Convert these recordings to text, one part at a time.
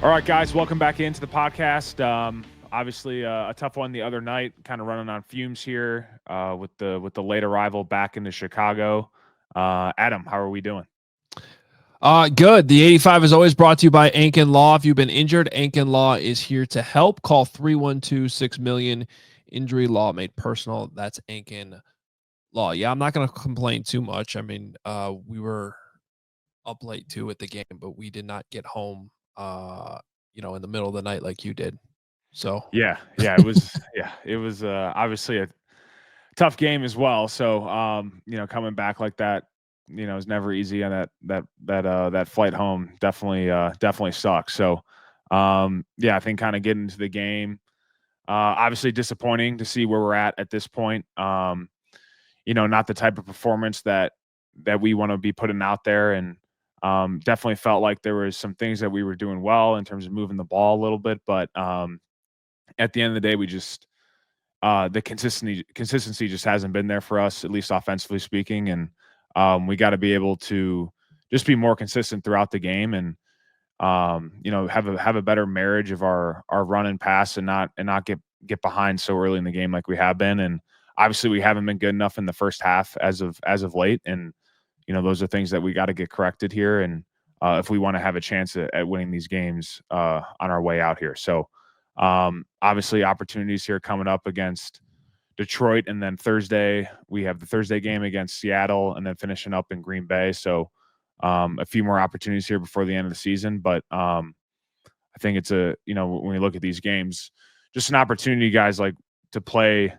All right, guys, welcome back into the podcast. Obviously, a tough one the other night. Kind of running on fumes here with the late arrival back into Chicago. Adam, how are we doing? Good. The 85 is always brought to you by Ankin Law. If you've been injured, Ankin Law is here to help. Call 312-6 million. Injury law made personal. That's Ankin Law. Yeah, I'm not going to complain too much. I mean, we were up late too at the game, but we did not get home, in the middle of the night like you did. So Yeah, it was. Yeah, it was obviously a tough game as well. So, coming back like that, is never easy, and that flight home definitely sucks. So, I think kind of getting into the game. Obviously disappointing to see where we're at this point. Not the type of performance that we want to be putting out there, and definitely felt like there was some things that we were doing well in terms of moving the ball a little bit, but at the end of the day, we just the consistency just hasn't been there for us, at least offensively speaking, and we got to be able to just be more consistent throughout the game, and have a better marriage of our run and pass, and not get behind so early in the game like we have been. And obviously we haven't been good enough in the first half as of late, and those are things that we got to get corrected here, and if we want to have a chance at winning these games on our way out here. So obviously opportunities here coming up against Detroit, and then Thursday we have the Thursday game against Seattle, and then finishing up in Green Bay. So a few more opportunities here before the end of the season, but I think it's when we look at these games, just an opportunity, guys, like to play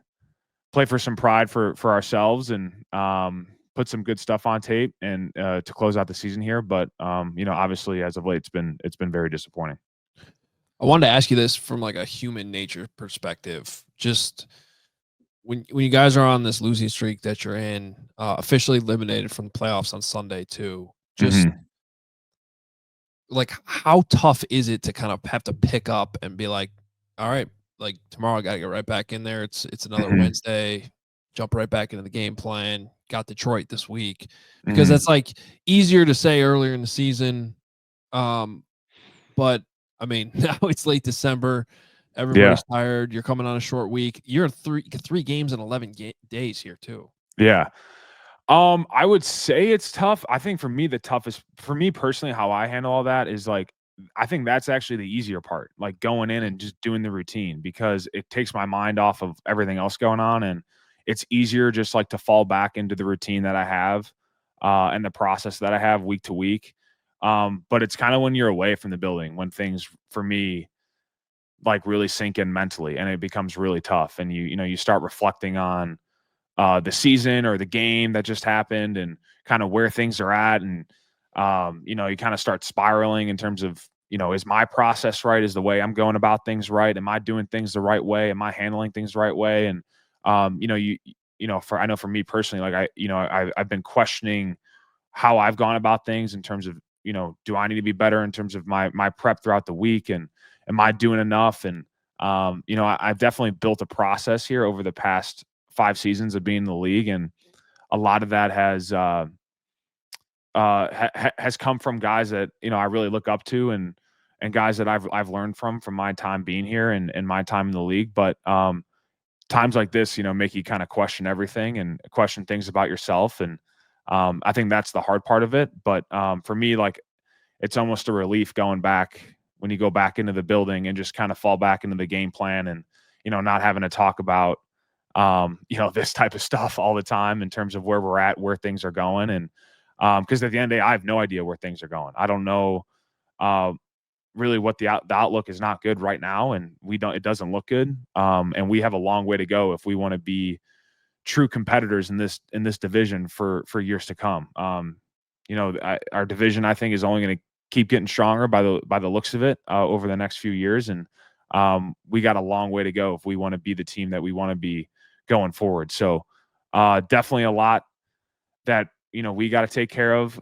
for some pride for ourselves, and put some good stuff on tape, and to close out the season here. But obviously as of late, it's been very disappointing. I wanted to ask you this from like a human nature perspective. Just when you guys are on this losing streak that you're in, officially eliminated from the playoffs on Sunday too, just like how tough is it to kind of have to pick up and be like, all right, like tomorrow I got to get right back in there. It's another Wednesday, jump right back into the game plan. Got Detroit this week, because that's like easier to say earlier in the season. But I mean, now it's late December. Everybody's tired. You're coming on a short week. You're three games in 11 days here too. Yeah. I would say it's tough. I think for me, the toughest for me personally, how I handle all that is like, I think that's actually the easier part, like going in and just doing the routine, because it takes my mind off of everything else going on. And it's easier just like to fall back into the routine that I have, and the process that I have week to week. But it's kind of when you're away from the building, when things for me like really sink in mentally, and it becomes really tough. And you start reflecting on the season or the game that just happened, and kind of where things are at. And, you kind of start spiraling in terms of, is my process right? Is the way I'm going about things right? Am I doing things the right way? Am I handling things the right way? And, I know for me personally, like I've been questioning how I've gone about things in terms of, do I need to be better in terms of my prep throughout the week? And am I doing enough? And, I've definitely built a process here over the past 5 seasons of being in the league, and a lot of that has come from guys that I really look up to, and guys that I've learned from my time being here, and my time in the league. But times like this, make you kind of question everything and question things about yourself, and I think that's the hard part of it. But for me, like, it's almost a relief going back when you go back into the building and just kind of fall back into the game plan, and not having to talk about this type of stuff all the time in terms of where we're at, where things are going. And because at the end of the day, I have no idea where things are going. I don't know really what the outlook is not good right now, and it doesn't look good. And we have a long way to go if we want to be true competitors in this division for years to come. Our division, I think, is only going to keep getting stronger by the looks of it over the next few years. And we got a long way to go if we want to be the team that we want to be going forward. So definitely a lot that we got to take care of.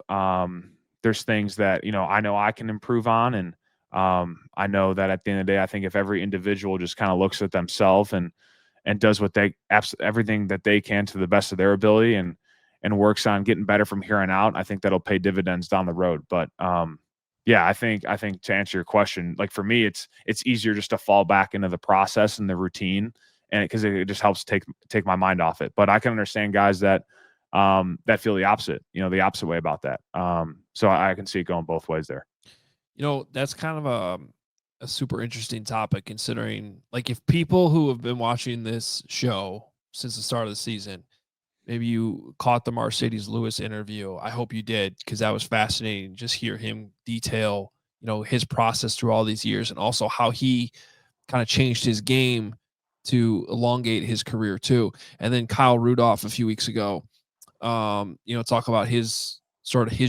There's things that I know I can improve on, and I know that at the end of the day, I think if every individual just kind of looks at themselves and does everything that they can to the best of their ability, and works on getting better from here on out, I think that'll pay dividends down the road. But Yeah, I think to answer your question, like for me, it's easier just to fall back into the process and the routine, and because it just helps take my mind off it. But I can understand guys that that feel the opposite, the opposite way about that. So I can see it going both ways there. That's kind of a super interesting topic considering like if people who have been watching this show since the start of the season, maybe you caught the Mercedes Lewis interview. I hope you did because that was fascinating. Just hear him detail, his process through all these years and also how he kind of changed his game to elongate his career too. And then Kyle Rudolph a few weeks ago, talk about his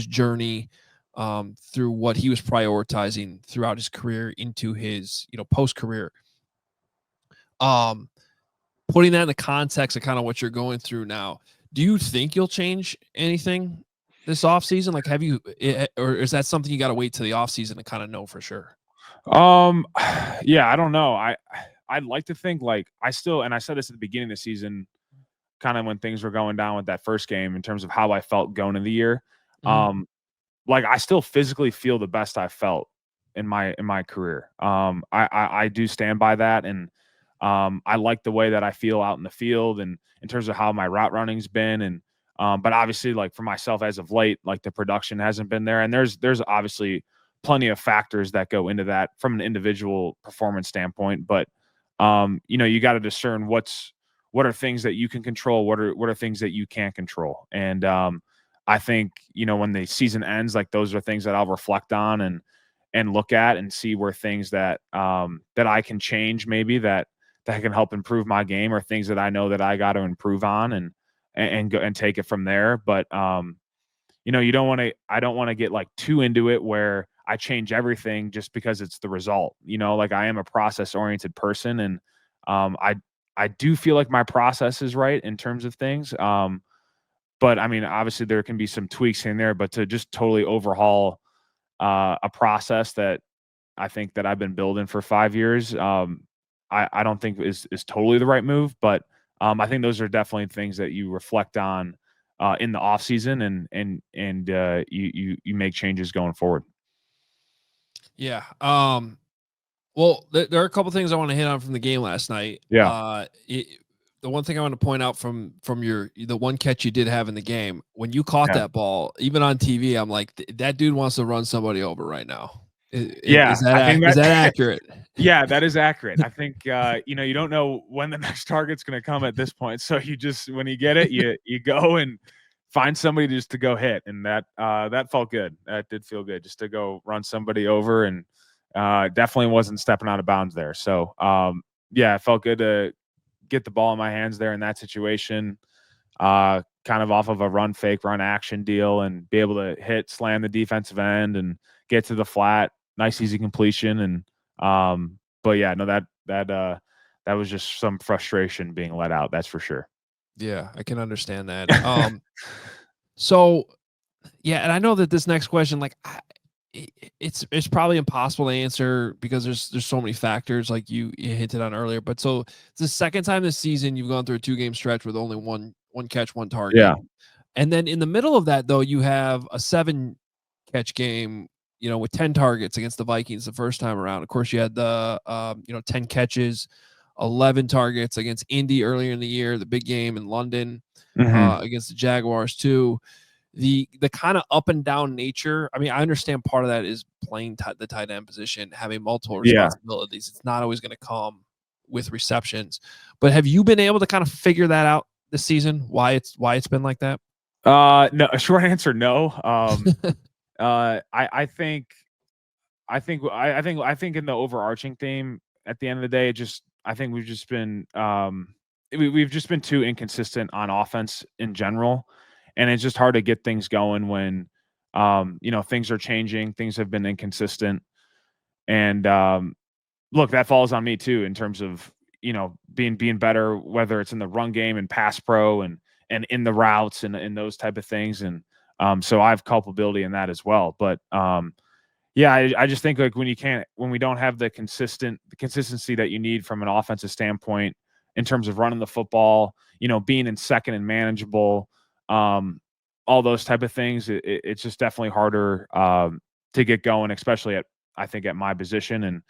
journey through what he was prioritizing throughout his career into his post career. Um, Putting that in the context of kind of what you're going through now, do you think you'll change anything this off season? Like, have you, or is that something you got to wait to the off season to kind of know for sure? Um, yeah, I don't know. I'd like to think like and I said this at the beginning of the season, kind of when things were going down with that first game in terms of how I felt going into the year. Mhm. Like I still physically feel the best I felt in my career. I do stand by that, and I like the way that I feel out in the field, and in terms of how my route running's been, and but obviously, like for myself as of late, like the production hasn't been there, and there's obviously plenty of factors that go into that from an individual performance standpoint, but you got to discern what are things that you can control, what are things that you can't control, and I think, when the season ends, like those are things that I'll reflect on and look at and see where things that that I can change maybe that can help improve my game, or things that I know that I got to improve on and go and take it from there. But you don't want to I don't want to get like too into it where I change everything just because it's the result. Like I am a process oriented person, and I do feel like my process is right in terms of things. But I mean, obviously there can be some tweaks in there, but to just totally overhaul a process that I think that I've been building for 5 years, I don't think is totally the right move. But I think those are definitely things that you reflect on in the off season, and you make changes going forward. Yeah. Well, there are a couple things I want to hit on from the game last night. Yeah, The one thing I want to point out from the one catch you did have in the game when you caught yeah, that ball, even on TV, I'm like that dude wants to run somebody over right now. yeah. I think Is that that accurate? yeah, that is accurate. I think you don't know when the next target's going to come at this point, so you just when you get it, you go and find somebody just to go hit, and that felt good. That did feel good just to go run somebody over, and definitely wasn't stepping out of bounds there. So yeah, it felt good to get the ball in my hands there in that situation, kind of off of a run fake, run action deal, and be able to slam the defensive end and get to the flat. Nice, easy completion. And, but yeah, no, that was just some frustration being let out. That's for sure. Yeah, I can understand that. So yeah, and I know that this next question, like, it's probably impossible to answer because there's so many factors, like you hinted on earlier. But so it's the second time this season you've gone through a 2 game stretch with only one catch, one target, Yeah. and then in the middle of that though you have a 7 catch game, with 10 targets against the Vikings the first time around. Of course, you had the 10 catches, 11 targets against Indy earlier in the year, the big game in London Hmm. against the Jaguars too. The kind of up and down nature. I mean, I understand part of that is playing the tight end position, having multiple Yeah. responsibilities. It's not always going to come with receptions. But have you been able to kind of figure that out this season? Why it's been like that? No, a short answer, no. I think I think in the overarching theme, at the end of the day, just I think we've just been we've just been too inconsistent on offense in general, and it's just hard to get things going when things are changing, things have been inconsistent, and look, that falls on me too in terms of being better, whether it's in the run game and pass pro and in the routes and those type of things, and so I have culpability in that as well, but yeah, I just think like when we don't have the consistency that you need from an offensive standpoint in terms of running the football, being in second and manageable, um, all those type of things, it's just definitely harder. to get going, especially I think at my position.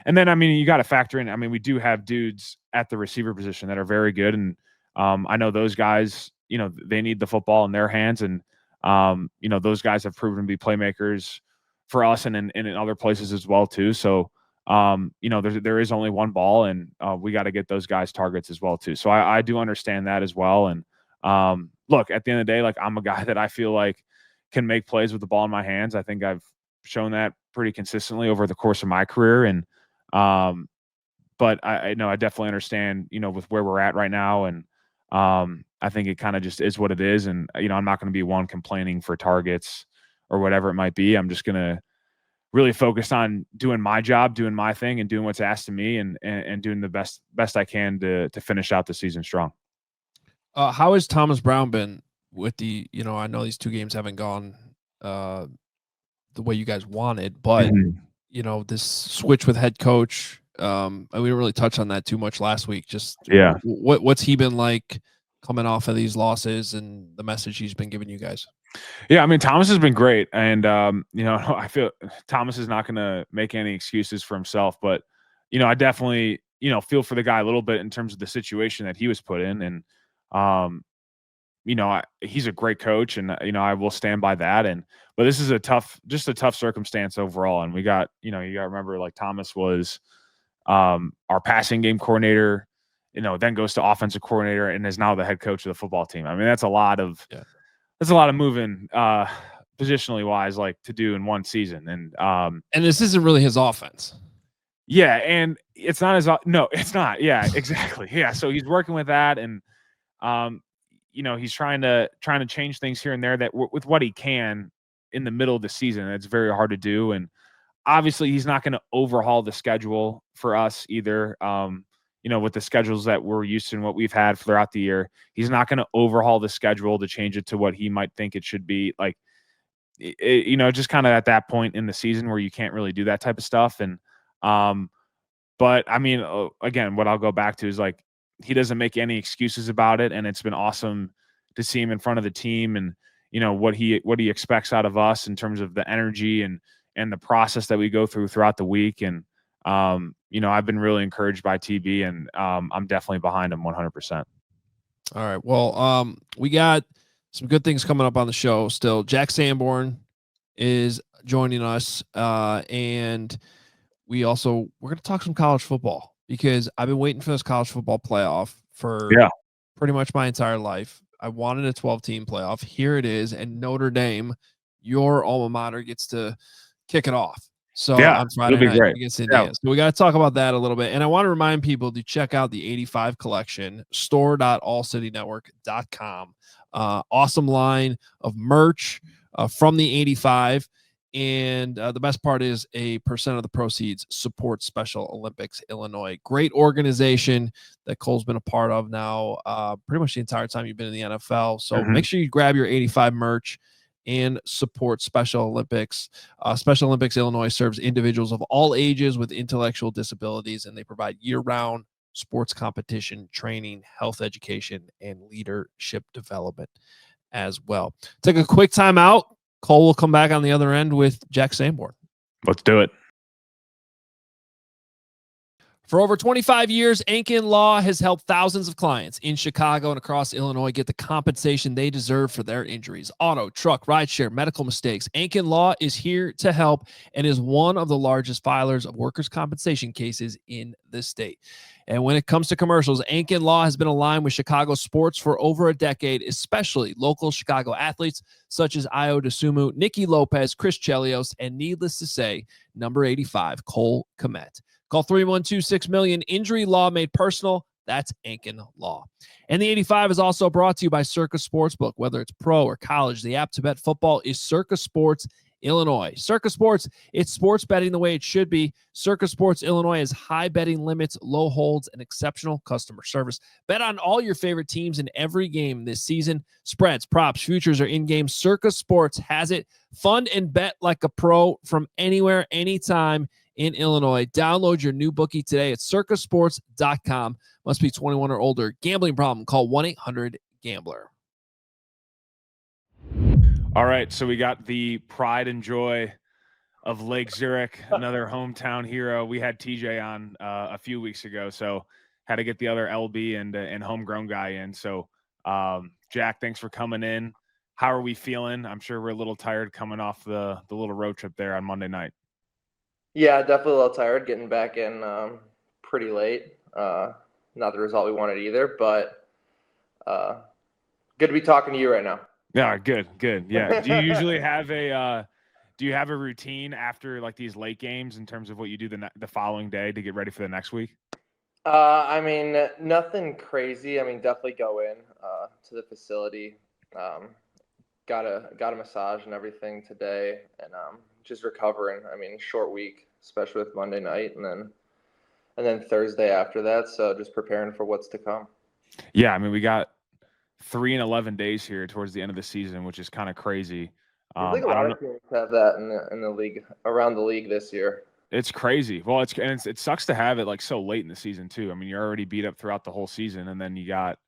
And then, I mean, you got to factor in, I mean, we do have dudes at the receiver position that are very good. And I know those guys, they need the football in their hands. And, those guys have proven to be playmakers for us and in other places as well, too. So, there is only one ball, and we got to get those guys targets as well, too. So I do understand that as well. And look, at the end of the day, like, I'm a guy that I feel like can make plays with the ball in my hands. I think I've shown that pretty consistently over the course of my career. And, but I know I definitely understand, with where we're at right now. And I think it kind of just is what it is. And, I'm not going to be one complaining for targets or whatever it might be. I'm just going to really focus on doing my job, doing my thing, and doing what's asked of me, and doing the best I can to finish out the season strong. How has Thomas Brown been with the, I know these 2 games haven't gone the way you guys wanted, but this switch with head coach, and we didn't really touch on that too much last week. Just Yeah. What's he been like coming off of these losses and the message he's been giving you guys? Yeah, I mean, Thomas has been great. And, I feel Thomas is not going to make any excuses for himself, but, I definitely, feel for the guy a little bit in terms of the situation that he was put in. And, he's a great coach, and, I will stand by that. But this is a tough circumstance overall. And we got, you got to remember, like, Thomas was our passing game coordinator, then goes to offensive coordinator and is now the head coach of the football team. I mean, that's a lot of moving positionally wise, like, to do in one season. And this isn't really his offense. Yeah, and it's not no, it's not. Yeah, exactly. Yeah, so he's working with that, and he's trying to change things here and there that with what he can in the middle of the season. It's very hard to do. And obviously he's not going to overhaul the schedule for us either. With the schedules that we're used to and what we've had throughout the year, he's not going to overhaul the schedule to change it to what he might think it should be. Like, just kind of at that point in the season where you can't really do that type of stuff. And, but I mean, again, what I'll go back to is, like, he doesn't make any excuses about it. And it's been awesome to see him in front of the team, and, what he expects out of us in terms of the energy and the process that we go throughout the week. And, I've been really encouraged by TB, and I'm definitely behind him 100%. All right. Well, we got some good things coming up on the show still. Jack Sanborn is joining us. And we're going to talk some college football, because I've been waiting for this college football playoff for pretty much my entire life. I wanted a 12-team playoff. Here it is. And Notre Dame, your alma mater, gets to kick it off. So on Friday night against Indiana. So we got to talk about that a little bit. And I want to remind people to check out the 85 collection, store.allcitynetwork.com. Awesome line of merch from the 85. And the best part is a percent of the proceeds supports Special Olympics Illinois. Great organization that Cole's been a part of now pretty much the entire time you've been in the NFL. So make sure you grab your 85 merch and support Special Olympics. Special Olympics Illinois serves individuals of all ages with intellectual disabilities, and they provide year-round sports competition, training, health education, and leadership development as well. Take a quick time out. Cole will come back on the other end with Jack Sanborn. Let's do it. For over 25 years, Ankin Law has helped thousands of clients in Chicago and across Illinois get the compensation they deserve for their injuries. Auto, truck, rideshare, medical mistakes. Ankin Law is here to help and is one of the largest filers of workers' compensation cases in the state. And when it comes to commercials, Ankin Law has been aligned with Chicago sports for over a decade, especially local Chicago athletes such as Io DeSumo, Nicky Lopez, Chris Chelios, and needless to say, number 85, Cole Kmet. Call 312-6-million. Injury law made personal. That's Ankin Law. And the 85 is also brought to you by Circa Sportsbook. Whether it's pro or college, the app to bet football is Circa Sports Illinois. Circa Sports, it's sports betting the way it should be. Circa Sports Illinois has high betting limits, low holds, and exceptional customer service. Bet on all your favorite teams in every game this season. Spreads, props, futures, or in-game. Circa Sports has it. Fund and bet like a pro from anywhere, anytime in Illinois. Download your new bookie today at circasports.com. Must be 21 or older. Gambling problem? Call 1-800-GAMBLER. All right, so we got the pride and joy of Lake Zurich, another hometown hero. We had TJ on a few weeks ago, so had to get the other LB and homegrown guy in. So, Jack, thanks for coming in. How are we feeling? I'm sure we're a little tired coming off the little road trip there on Monday night. Yeah, definitely a little tired getting back in pretty late. Not the result we wanted either, but good to be talking to you right now. Yeah, good. Yeah. Do you usually have a routine after like these late games in terms of what you do the following day to get ready for the next week? I mean, nothing crazy. I mean, definitely go in to the facility. Got a massage and everything today, and just recovering. I mean, short week, especially with Monday night, and then Thursday after that. So just preparing for what's to come. Yeah, I mean, we got 3 and 11 days here towards the end of the season, which is kind of crazy. I think a lot of teams have that in the league, around the league this year. It's crazy. Well, it sucks to have it like so late in the season too. I mean, you're already beat up throughout the whole season, and then you got,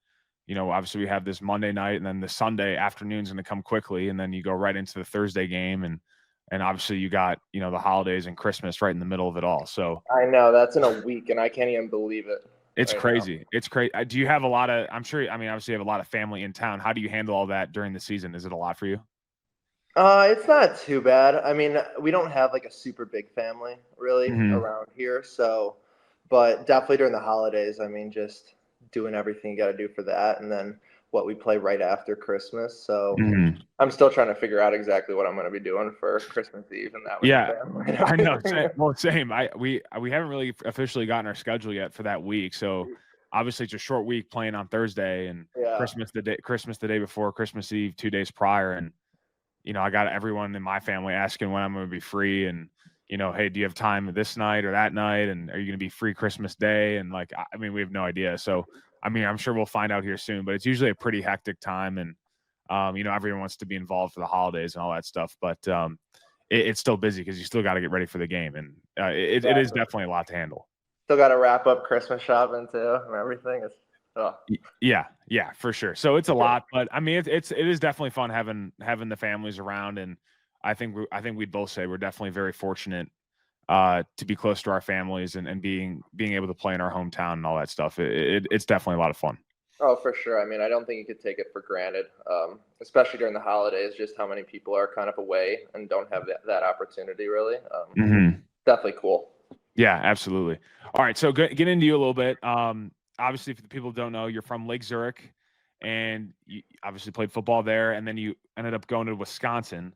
obviously we have this Monday night, and then the Sunday afternoon's going to come quickly, and then you go right into the Thursday game, and obviously you got the holidays and Christmas right in the middle of it all. So I know that's in a week, and I can't even believe it. It's crazy. Now. It's crazy. Do you have a lot of? I'm sure. I mean, obviously, you have a lot of family in town. How do you handle all that during the season? Is it a lot for you? It's not too bad. I mean, we don't have like a super big family really around here, so but definitely during the holidays, I mean, just doing everything you got to do for that, and then what we play right after Christmas. So I'm still trying to figure out exactly what I'm going to be doing for Christmas Eve, and that was I know. Well, same. We haven't really officially gotten our schedule yet for that week, so obviously it's a short week playing on Thursday, and Christmas the day before, Christmas Eve 2 days prior, and I got everyone in my family asking when I'm going to be free, and hey, do you have time this night or that night, and are you going to be free Christmas Day? And like, I mean, we have no idea. So, I mean, I'm sure we'll find out here soon, but it's usually a pretty hectic time, and everyone wants to be involved for the holidays and all that stuff. But it's still busy because you still got to get ready for the game, and it is definitely a lot to handle. Still got to wrap up Christmas shopping too, and everything. Yeah, for sure. So it's a lot, but I mean, it is definitely fun having the families around, and I think we'd both say we're definitely very fortunate to be close to our families and being able to play in our hometown and all that stuff. It's definitely a lot of fun. Oh, for sure. I mean, I don't think you could take it for granted, especially during the holidays, just how many people are kind of away and don't have that opportunity really. Definitely cool. Yeah, absolutely. All right, so get into you a little bit. Obviously, if the people don't know, you're from Lake Zurich, and you obviously played football there, and then you ended up going to Wisconsin.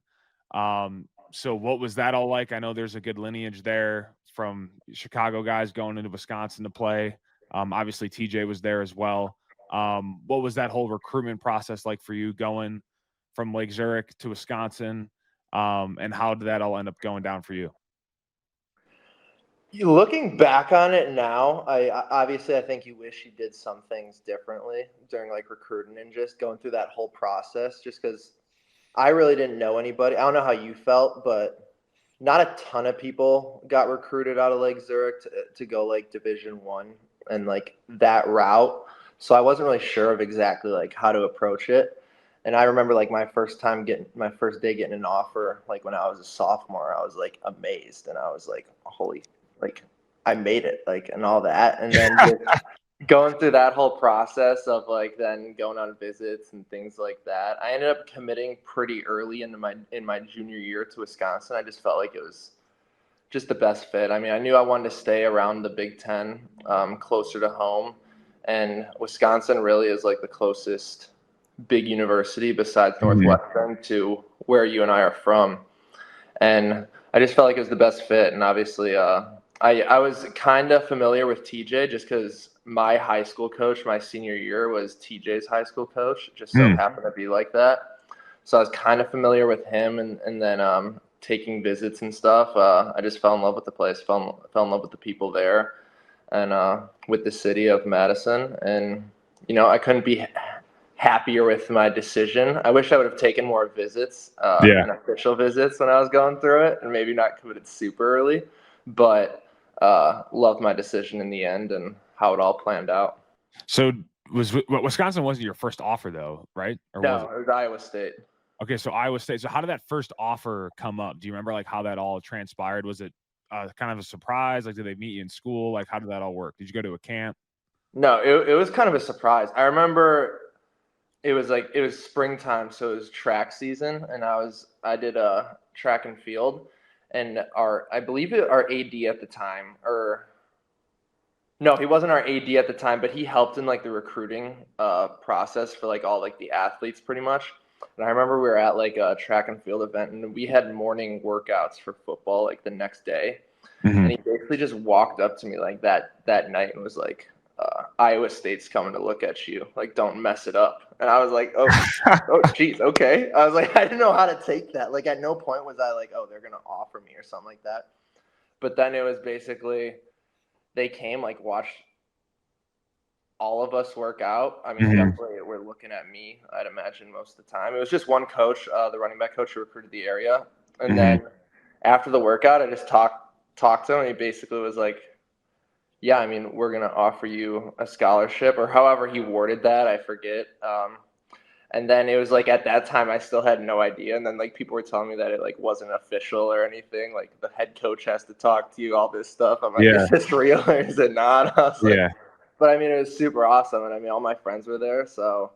So what was that all like? I know there's a good lineage there from Chicago guys going into Wisconsin to play. Obviously, TJ was there as well. What was that whole recruitment process like for you going from Lake Zurich to Wisconsin? And how did that all end up going down for you? Looking back on it now, I think you wish you did some things differently during like recruiting and just going through that whole process, just because I really didn't know anybody. I don't know how you felt, but not a ton of people got recruited out of Lake Zurich to go like Division I and like that route. So I wasn't really sure of exactly like how to approach it. And I remember like my first day getting an offer, like when I was a sophomore, I was like amazed, and I was like, holy, like I made it, like, and all that. And then just going through that whole process of like then going on visits and things like that, I ended up committing pretty early in my junior year to Wisconsin. I just felt like it was just the best fit. I mean, I knew I wanted to stay around the Big Ten, closer to home, and Wisconsin really is like the closest big university besides Northwestern to where you and I are from. And I just felt like it was the best fit. And obviously, I was kind of familiar with TJ just because my high school coach my senior year was TJ's high school coach, just so happened to be like that. So I was kind of familiar with him, and then taking visits and stuff. I just fell in love with the place, fell in love with the people there, and with the city of Madison. And I couldn't be happier with my decision. I wish I would have taken more visits, and official visits when I was going through it, and maybe not committed super early, but loved my decision in the end and how it all planned out. So Wisconsin wasn't your first offer though, right? Or no, it was Iowa State. Okay, so Iowa State. So how did that first offer come up? Do you remember like how that all transpired? Was it kind of a surprise? Like, did they meet you in school? Like, how did that all work? Did you go to a camp? No, it was kind of a surprise. I remember it was springtime, so it was track season, and I did track and field, and I believe our AD at the time, or no, he wasn't our AD at the time, but he helped in like the recruiting process for like all like the athletes pretty much. And I remember we were at like a track and field event, and we had morning workouts for football like the next day. And he basically just walked up to me like that night and was like, Iowa State's coming to look at you. Like, don't mess it up. And I was like, oh, geez, okay. I was like, I didn't know how to take that. Like, at no point was I like, oh, they're gonna offer me or something like that. But then it was basically they came, like, watched all of us work out. I mean, definitely we're looking at me, I'd imagine, most of the time. It was just one coach, the running back coach who recruited the area. And then after the workout, I just talked to him, and he basically was like, yeah, I mean, we're going to offer you a scholarship, or however he worded that, I forget. And then it was like at that time I still had no idea, and then like people were telling me that it like wasn't official or anything, like the head coach has to talk to you, all this stuff. I'm like, is this real or is it not? I was like, but I mean, it was super awesome, and I mean, all my friends were there, so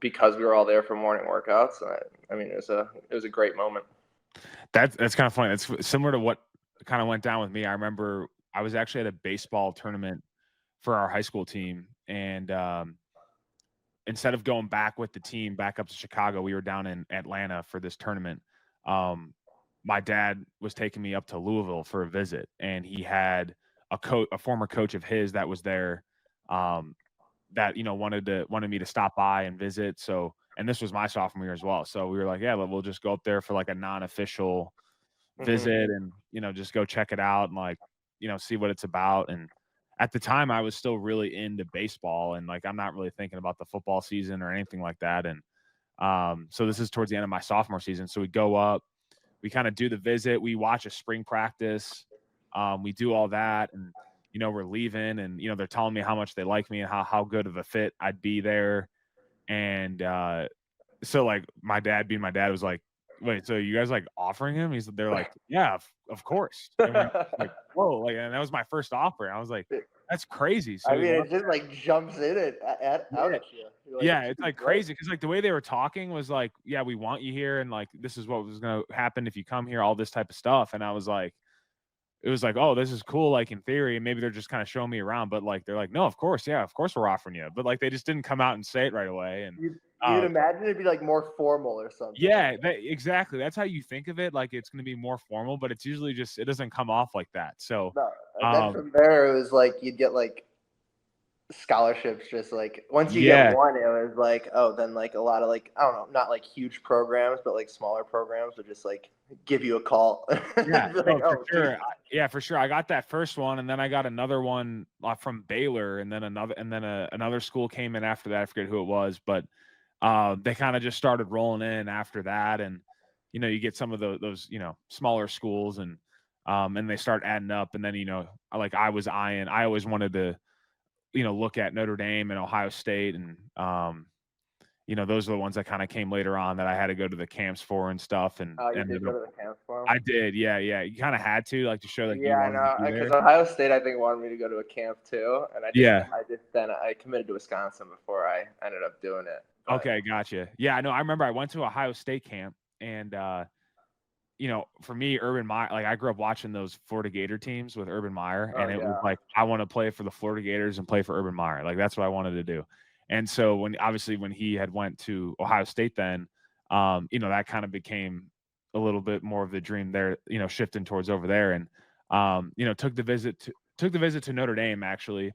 because we were all there for morning workouts, I mean, it was a great moment. That's kind of funny. It's similar to what kind of went down with me. I remember I was actually at a baseball tournament for our high school team, and instead of going back with the team back up to Chicago, we were down in Atlanta for this tournament. My dad was taking me up to Louisville for a visit, and he had a former coach of his that was there, that wanted me to stop by and visit. So, and this was my sophomore year as well. So we were like, yeah, we'll just go up there for like a non-official visit, and just go check it out and like see what it's about. And at the time I was still really into baseball, and like I'm not really thinking about the football season or anything like that. And so this is towards the end of my sophomore season. So we go up, we kind of do the visit, we watch a spring practice, we do all that, and we're leaving, and they're telling me how much they like me and how good of a fit I'd be there. And so like my dad was like, wait, so you guys like offering him? They're like, yeah, of course. And we're like, whoa, like, and that was my first offer. And I was like, that's crazy. So I mean, it just like jumps in out at you. Like, yeah, it's like crazy because like the way they were talking was like, yeah, we want you here, and like this is what was gonna happen if you come here, all this type of stuff. And I was like, it was like, oh, this is cool, like in theory, and maybe they're just kind of showing me around, but like they're like, no, of course we're offering you, but like they just didn't come out and say it right away. And you'd imagine it'd be like more formal or something. Yeah, exactly. That's how you think of it. Like it's going to be more formal, but it's usually just, it doesn't come off like that. So no, then from there, it was like you'd get like scholarships. Just like once you get one, it was like, oh, then like a lot of like, I don't know, not like huge programs, but like smaller programs would just like give you a call. Yeah, like, for sure. For sure. I got that first one, and then I got another one from Baylor, and then another school came in after that. I forget who it was, but they kind of just started rolling in after that. And you get some of those smaller schools, and they start adding up. And then I always wanted to look at Notre Dame and Ohio State, and those are the ones that kind of came later on that I had to go to the camps for and stuff. And you did go to the camps for them? I did, yeah. You kind of had to, like, to show that. Yeah, I know, because Ohio State, I think, wanted me to go to a camp too, and I committed to Wisconsin before I ended up doing it. But. Okay, gotcha. Yeah, I know. I remember I went to Ohio State camp, and for me, Urban Meyer, like I grew up watching those Florida Gator teams with Urban Meyer, and it was like I want to play for the Florida Gators and play for Urban Meyer. Like that's what I wanted to do. And so when he had went to Ohio State, then that kind of became a little bit more of the dream there, shifting towards over there. And took the visit to Notre Dame. Actually,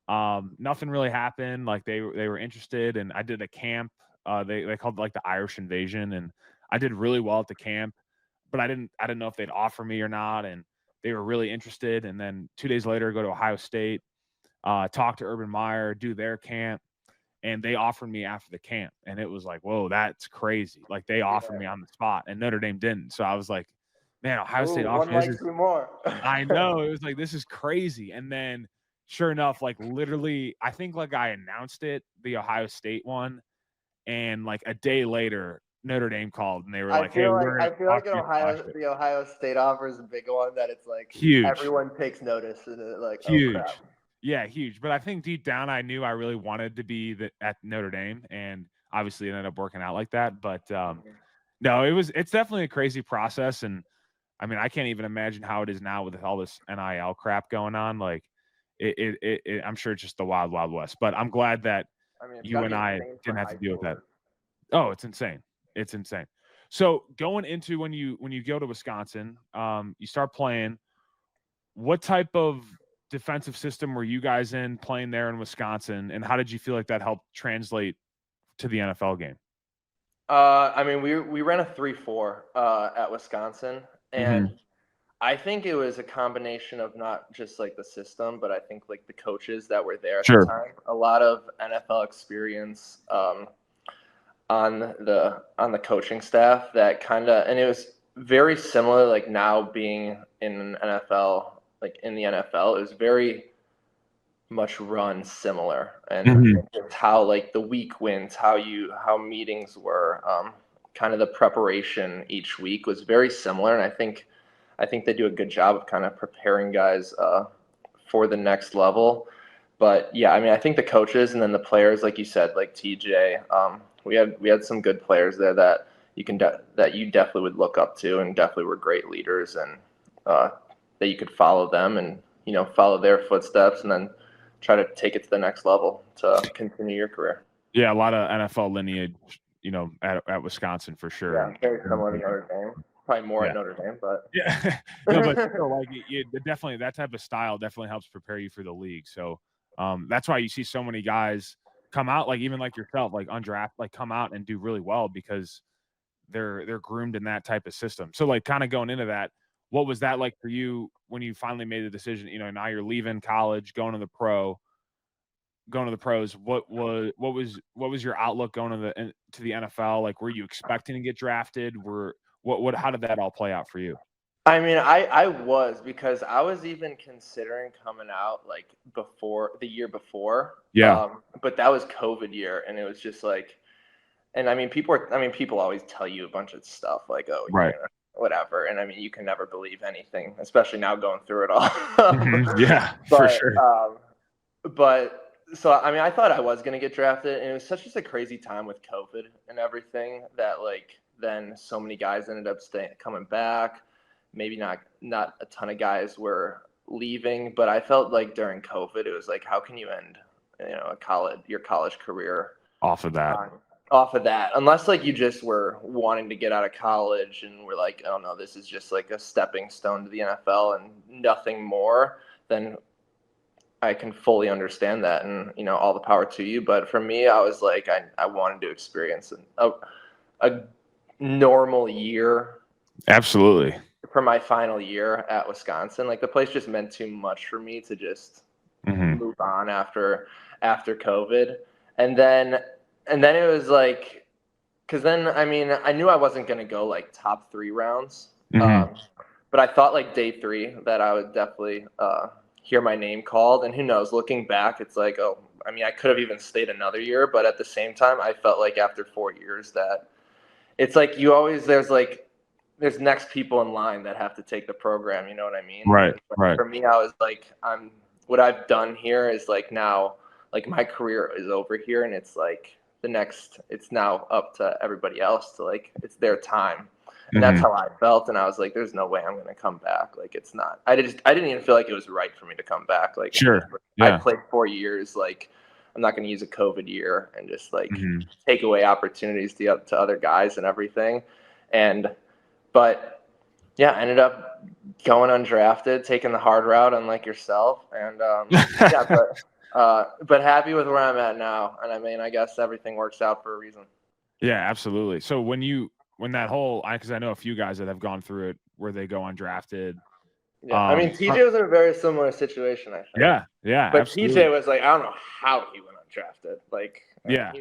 nothing really happened. Like they were interested, and I did a camp. They called it like the Irish Invasion, and I did really well at the camp, but I didn't know if they'd offer me or not. And they were really interested. And then 2 days later, go to Ohio State, talk to Urban Meyer, do their camp. And they offered me after the camp, and it was like, whoa, that's crazy. Like they offered me on the spot, and Notre Dame didn't. So I was like, man, Ohio State offered me. One likes me more. I know. It was like, this is crazy. And then sure enough, like literally, I think like I announced it, the Ohio State one, and like a day later, Notre Dame called and they were I like, "Hey, feel like we're I gonna feel like offer an you a scholarship." The Ohio State offer is a big one that it's like Huge, everyone takes notice and like, oh crap. huge. Yeah, huge. But I think deep down, I knew I really wanted to be at Notre Dame, and obviously it ended up working out like that. But no, it's definitely a crazy process, and I mean, I can't even imagine how it is now with all this NIL crap going on. Like, I'm sure it's just the wild, wild west. But I'm glad that I mean, it's you gotta and be I insane for didn't have to high deal with that. schoolers. Oh, it's insane. It's insane. So going into when you go to Wisconsin, you start playing. What type of defensive system were you guys in playing there in Wisconsin, and how did you feel like that helped translate to the NFL game? I mean, we ran a 3-4 at Wisconsin, and I think it was a combination of not just like the system, but I think like the coaches that were there at the Sure. time. A lot of NFL experience on the coaching staff that kind of, and it was very similar. Like now being in an NFL, like in the NFL, it was very much run similar, and it's how like the week wins, how meetings were, kind of the preparation each week was very similar, and I think they do a good job of kind of preparing guys for the next level. But yeah, I mean, I think the coaches and then the players, like you said, like TJ, we had some good players there that that you definitely would look up to, and definitely were great leaders, and that you could follow them and follow their footsteps, and then try to take it to the next level to continue your career. Yeah, a lot of NFL lineage, at Wisconsin for sure. Yeah, very similar to Notre Dame. Probably more Yeah. at Notre Dame, but Yeah, no, but still, like definitely that type of style definitely helps prepare you for the league. So that's why you see so many guys come out, like even like yourself, like undrafted, like come out and do really well because they're groomed in that type of system. So like kind of going into that, what was that like for you when you finally made the decision? Now you're leaving college, going to the pros. What was your outlook going to the NFL? Like, were you expecting to get drafted? How did that all play out for you? I mean, I was, because I was even considering coming out like the year before. Yeah. But that was COVID year, and it was just like, and I mean, people always tell you a bunch of stuff like, oh, you're Right. gonna whatever, and I mean, you can never believe anything, especially now going through it all. Yeah, for sure. But so I mean, I thought I was gonna get drafted, and it was just a crazy time with COVID and everything that like then so many guys ended up coming back. Maybe not a ton of guys were leaving, but I felt like during COVID, it was like, how can you end your college career Off of that. unless like you just were wanting to get out of college and were like, oh no, this is just like a stepping stone to the NFL and nothing more, then I can fully understand that, and all the power to you. But for me, I was like, I wanted to experience a normal year. Absolutely. For my final year at Wisconsin, like the place just meant too much for me to just move on after COVID, and then it was like, because then I mean I knew I wasn't gonna go like top 3 rounds, but I thought like day 3 that I would definitely hear my name called, and who knows? Looking back, it's like, oh, I mean, I could have even stayed another year, but at the same time, I felt like after 4 years that it's like there's next people in line that have to take the program. You know what I mean? Right. For me, I was like, what I've done here is like now, like my career is over here, and it's like it's now up to everybody else to like, it's their time. And that's how I felt. And I was like, there's no way I'm going to come back. Like, it's not, I didn't even feel like it was right for me to come back. Like, sure. I played 4 years. Like, I'm not going to use a COVID year and just like take away opportunities to other guys and everything. But yeah, I ended up going undrafted, taking the hard route, unlike yourself. And but happy with where I'm at now. And I mean, I guess everything works out for a reason. Yeah, absolutely. So when that whole, because I know a few guys that have gone through it where they go undrafted. Yeah, I mean, TJ was in a very similar situation, I think. Yeah, but absolutely. TJ was like, I don't know how he went undrafted. Like, yeah.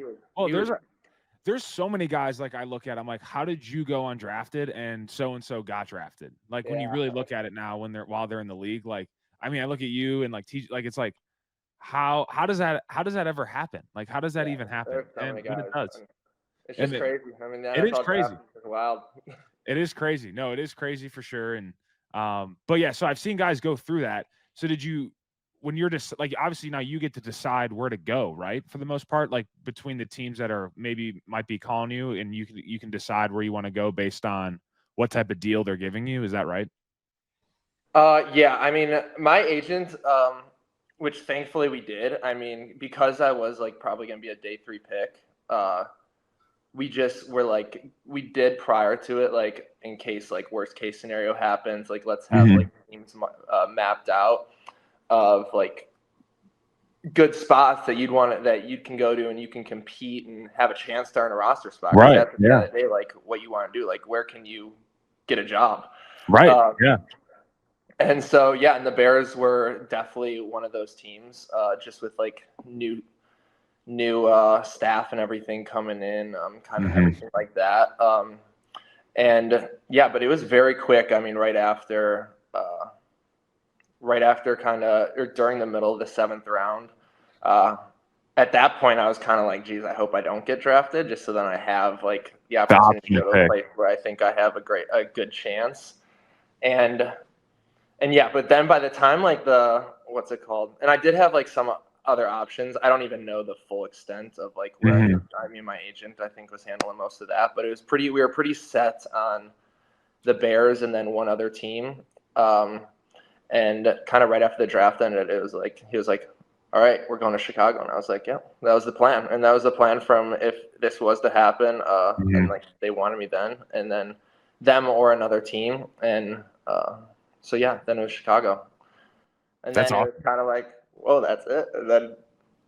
There's so many guys like I look at, I'm like, how did you go undrafted and so got drafted? Like when you really look at it now, while they're in the league, like, I mean, I look at you and like TJ, like it's like, how does that ever happen? Like, how does that even happen? So And many but guys. it does. It's And just crazy. I mean, the it is NFL crazy. draft is wild. It is crazy. No, it is crazy for sure. And but yeah, so I've seen guys go through that. So did you, when you're just like, obviously now you get to decide where to go, right? For the most part, like between the teams that are maybe might be calling you, and you can decide where you want to go based on what type of deal they're giving you. Is that right? Yeah, I mean, my agent, which thankfully we did. I mean, because I was like probably gonna be a day 3 pick. We just were like, we did prior to it, like in case like worst case scenario happens, like let's have like teams mapped out of like good spots that that you can go to and you can compete and have a chance to earn a roster spot. Right. At the end of the day, like what you want to do, like where can you get a job? Right. Yeah. And so, yeah, and the Bears were definitely one of those teams, just with like new staff and everything coming in, kind of everything like that. And yeah, but it was very quick. I mean, right after kind of, or during the middle of the 7th round, at that point, I was kind of like, geez, I hope I don't get drafted, just so then I have like the opportunity to go to a place where I think I have a good chance. And yeah, but then by the time like what's it called? And I did have like some other options. I don't even know the full extent of like where I mean, my agent, I think, was handling most of that, but we were pretty set on the Bears and then one other team. And kind of right after the draft ended, it was like, he was like, all right, we're going to Chicago. And I was like, yeah, that was the plan. And that was the plan from if this was to happen, and like they wanted me then, and then them or another team. And so yeah, then it was Chicago. And That's then awesome. it was kind of like, whoa, that's it.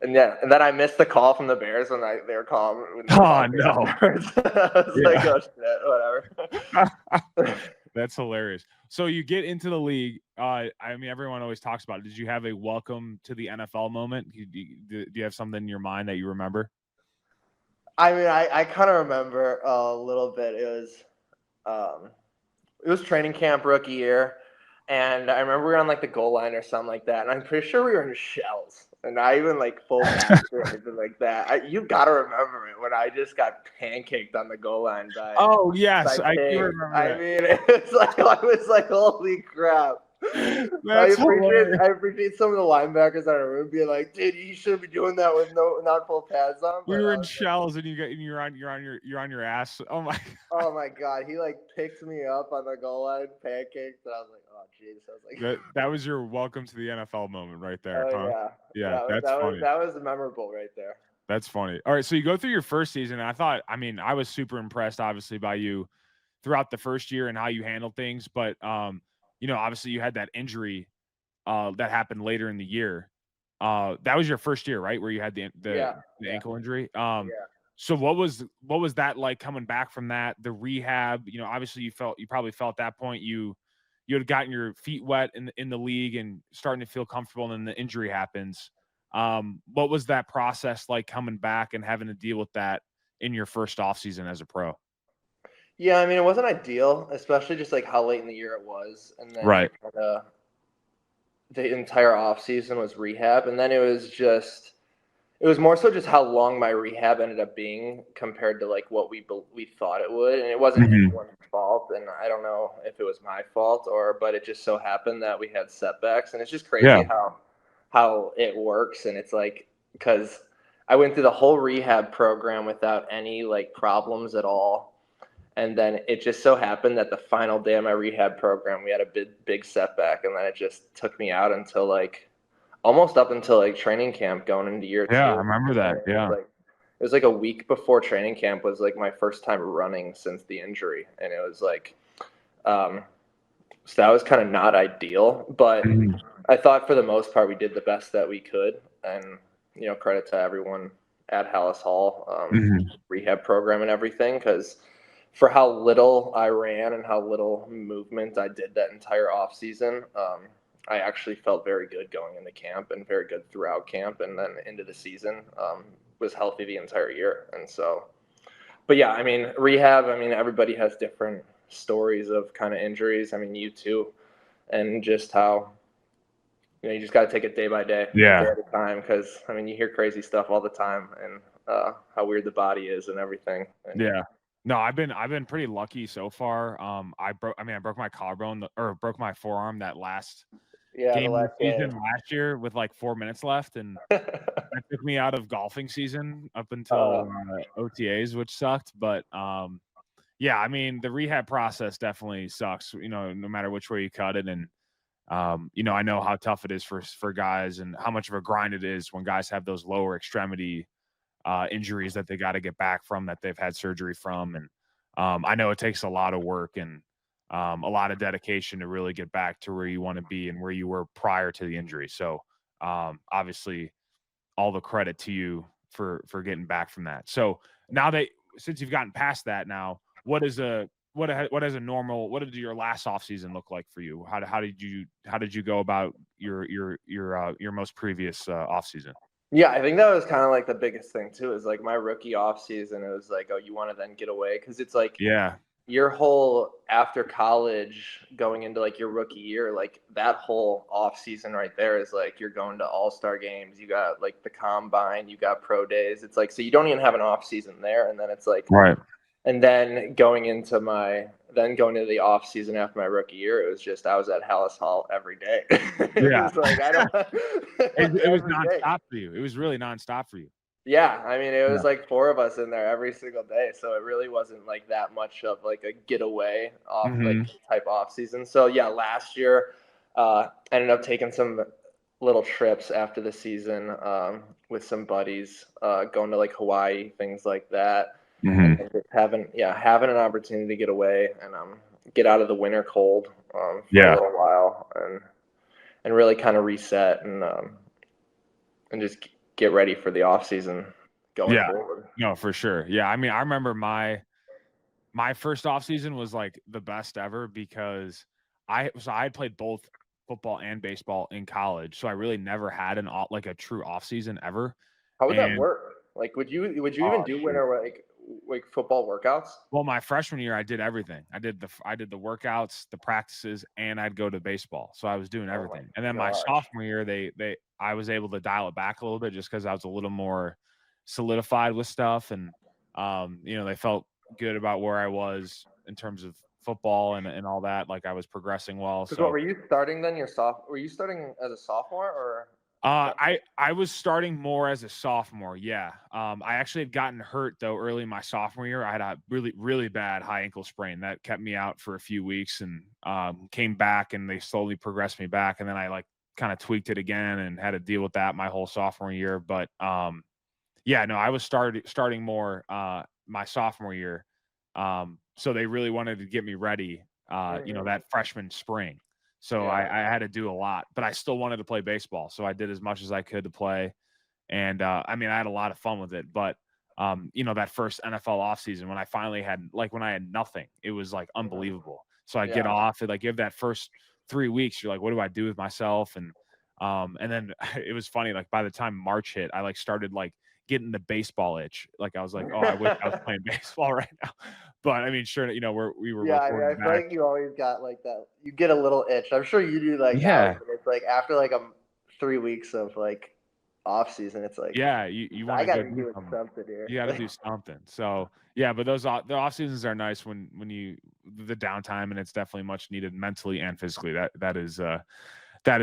And then I missed the call from the Bears when they were calling. Oh no! I was like, oh shit, whatever. That's hilarious. So you get into the league. I mean, everyone always talks about it. Did you have a welcome to the NFL moment? Do you have something in your mind that you remember? I mean, I kind of remember a little bit. It was training camp rookie year, and I remember we were on like the goal line or something like that. And I'm pretty sure we were in shells, and not even like full pass or anything like that. You gotta remember it when I just got pancaked on the goal line by. Oh yes, by I do King. remember I that. mean, it's like I was like, holy crap. I appreciate some of the linebackers that are being like, dude, you should be doing that with not full pads on. We were in shells, and you're on your ass. Oh my. Oh my god, he like picked me up on the goal line, pancaked, and I was like, oh jeez. I was like, that was your welcome to the NFL moment right there. oh Huh? yeah, That's funny. that was memorable right there. That's funny. All right, so you go through your first season, and I mean, I was super impressed, obviously, by you throughout the first year and how you handled things. But obviously, you had that injury that happened later in the year. That was your first year, right, where you had the ankle injury. So what was that like coming back from that? The rehab, obviously you probably felt at that point you had gotten your feet wet in the league and starting to feel comfortable, and then the injury happens. What was that process like coming back and having to deal with that in your first offseason as a pro? Yeah, I mean, it wasn't ideal, especially just like how late in the year it was, and then Right. The entire offseason was rehab, and then it was more so just how long my rehab ended up being compared to like what we thought it would, and it wasn't anyone's fault, and I don't know if it was my fault but it just so happened that we had setbacks, and it's just crazy how it works, and it's like because I went through the whole rehab program without any like problems at all. And then it just so happened that the final day of my rehab program, we had a big setback, and then it just took me out until like almost up until like training camp going into year 2. Yeah, I remember that. Yeah. It was like a week before training camp was like my first time running since the injury. And it was like, so that was kind of not ideal, but I thought for the most part, we did the best that we could. And, credit to everyone at Hallis Hall, rehab program and everything. Because for how little I ran and how little movement I did that entire off season, I actually felt very good going into camp and very good throughout camp, and then into the season, was healthy the entire year. And so, but yeah, I mean, rehab, I mean, everybody has different stories of kind of injuries. I mean, you too, and just how, you just got to take it day by day, day at a time. Cause I mean, you hear crazy stuff all the time, and how weird the body is and everything. And Yeah. No, I've been pretty lucky so far. I broke my collarbone or broke my forearm that last yeah, the game of the last season game. last year with like 4 minutes left, and that took me out of golfing season up until OTAs, which sucked. But yeah, I mean, the rehab process definitely sucks, no matter which way you cut it. And I know how tough it is for guys and how much of a grind it is when guys have those lower extremity injuries that they got to get back from, that they've had surgery from. And I know it takes a lot of work and a lot of dedication to really get back to where you want to be and where you were prior to the injury. So obviously all the credit to you for getting back from that. So now since you've gotten past that now, what did your last offseason look like for you? How did you go about your most previous offseason? Yeah, I think that was kind of like the biggest thing too, is like my rookie off season. It was like, oh, you want to then get away, because it's like your whole after college going into like your rookie year, like that whole off season right there is like you're going to all-star games, you got like the combine, you got pro days. It's like, so you don't even have an off season there, and then it's like right. And then going into the off season after my rookie year, it was just I was at Hallis Hall every day. It Yeah. was like it was every nonstop day. for you. It was really nonstop for you. Yeah, I mean, it was Yeah. like 4 of us in there every single day, so it really wasn't like that much of like a getaway off like type off season. So yeah, last year, ended up taking some little trips after the season with some buddies, going to like Hawaii, things like that, and then just having an opportunity to get away and get out of the winter cold for a little while and really kind of reset and just get ready for the off season going forward. No, for sure. Yeah, I mean, I remember my first off season was like the best ever because I had played both football and baseball in college, so I really never had a true off season ever. How would that work? Like, would you even do winter like football workouts? Well, my freshman year, I did everything. I did the workouts, the practices, and I'd go to baseball. So I was doing everything. And then my sophomore year, I was able to dial it back a little bit just because I was a little more solidified with stuff, and they felt good about where I was in terms of football and all that. Like I was progressing well. So what were you starting then? Were you starting as a sophomore or? I was starting more as a sophomore. Yeah. I actually had gotten hurt though early in my sophomore year. I had a really, really bad high ankle sprain that kept me out for a few weeks, and came back, and they slowly progressed me back. And then I like kind of tweaked it again and had to deal with that my whole sophomore year. But yeah, no, I was starting more my sophomore year. So they really wanted to get me ready, that freshman spring. So I had to do a lot, but I still wanted to play baseball. So I did as much as I could to play. And I mean, I had a lot of fun with it. But, that first NFL offseason, when I finally when I had nothing, it was like unbelievable. So I get off and like give that first 3 weeks, you're like, what do I do with myself? And then it was funny. Like by the time March hit, I like started like getting the baseball itch. Like I was like, oh, I wish I was playing baseball right now. But I mean, sure, we were. Yeah, I feel like you always got like that. You get a little itch. I'm sure you do. Like it's like after like 3 weeks of like off season, it's like you want to do something here. You got to do something. So yeah, but the off seasons are nice when the downtime, and it's definitely much needed mentally and physically. That is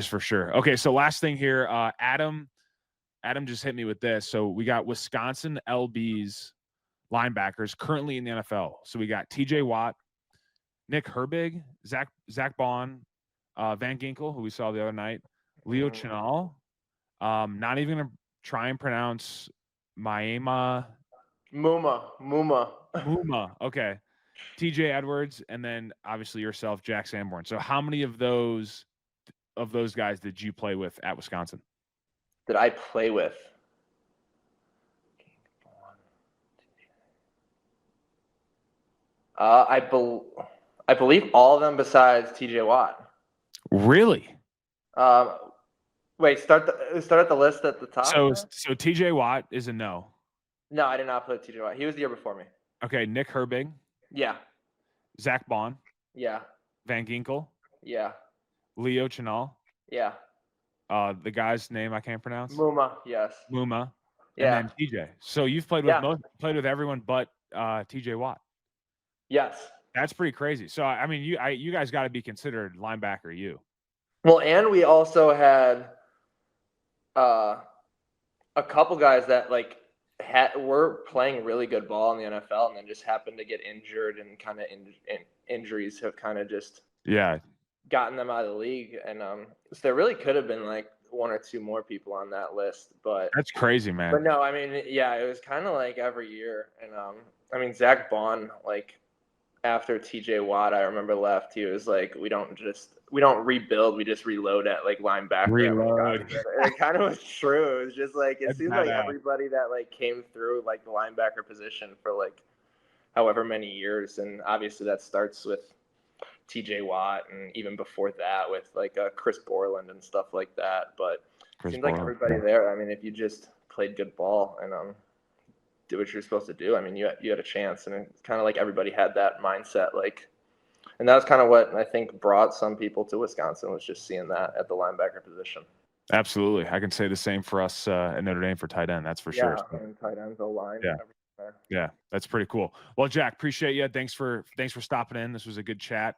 for sure. Okay, so last thing here, Adam just hit me with this. So we got Wisconsin LB's linebackers currently in the NFL. So we got TJ Watt, Nick Herbig, Zach Bond, Van Ginkel, who we saw the other night, Leo Chenal. Not even gonna try and pronounce Muma. Okay. TJ Edwards, and then obviously yourself, Jack Sanborn. So how many of those guys did you play with at Wisconsin? Did I play with? I believe all of them besides TJ Watt. Really? Wait, start at the list at the top. So TJ Watt is a no. No, I did not play with TJ Watt. He was the year before me. Okay, Nick Herbig. Yeah. Zach Bond. Yeah. Van Ginkel. Yeah. Leo Chenal. Yeah. The guy's name I can't pronounce. Muma, yes. Muma. and Yeah. then TJ. So you've played with played with everyone but TJ Watt. Yes. That's pretty crazy. So I mean, you guys got to be considered linebacker. Well, and we also had a couple guys that like were playing really good ball in the NFL and then just happened to get injured, and kind of injuries have kind of just gotten them out of the league. And so there really could have been like one or two more people on that list, but that's crazy, man. But no, I mean, yeah, it was kind of like every year. And I mean, Zach Bond, like after TJ Watt, I remember left, he was like, we don't rebuild, we just reload at like linebacker. Reload. And it kind of was true. It was just like, it seems like everybody that like came through like the linebacker position for like however many years. And obviously that starts with TJ Watt, and even before that with like Chris Borland and stuff like that. But it seems like everybody there, I mean, if you just played good ball and do what you're supposed to do, I mean, you had a chance. And it's kind of like everybody had that mindset, like, and that was kind of what I think brought some people to Wisconsin, was just seeing that at the linebacker position. Absolutely, I can say the same for us at Notre Dame for tight end. That's for sure. Yeah, and tight ends, O-line. Yeah, that's pretty cool. Well, Jack, appreciate you. Thanks for stopping in. This was a good chat.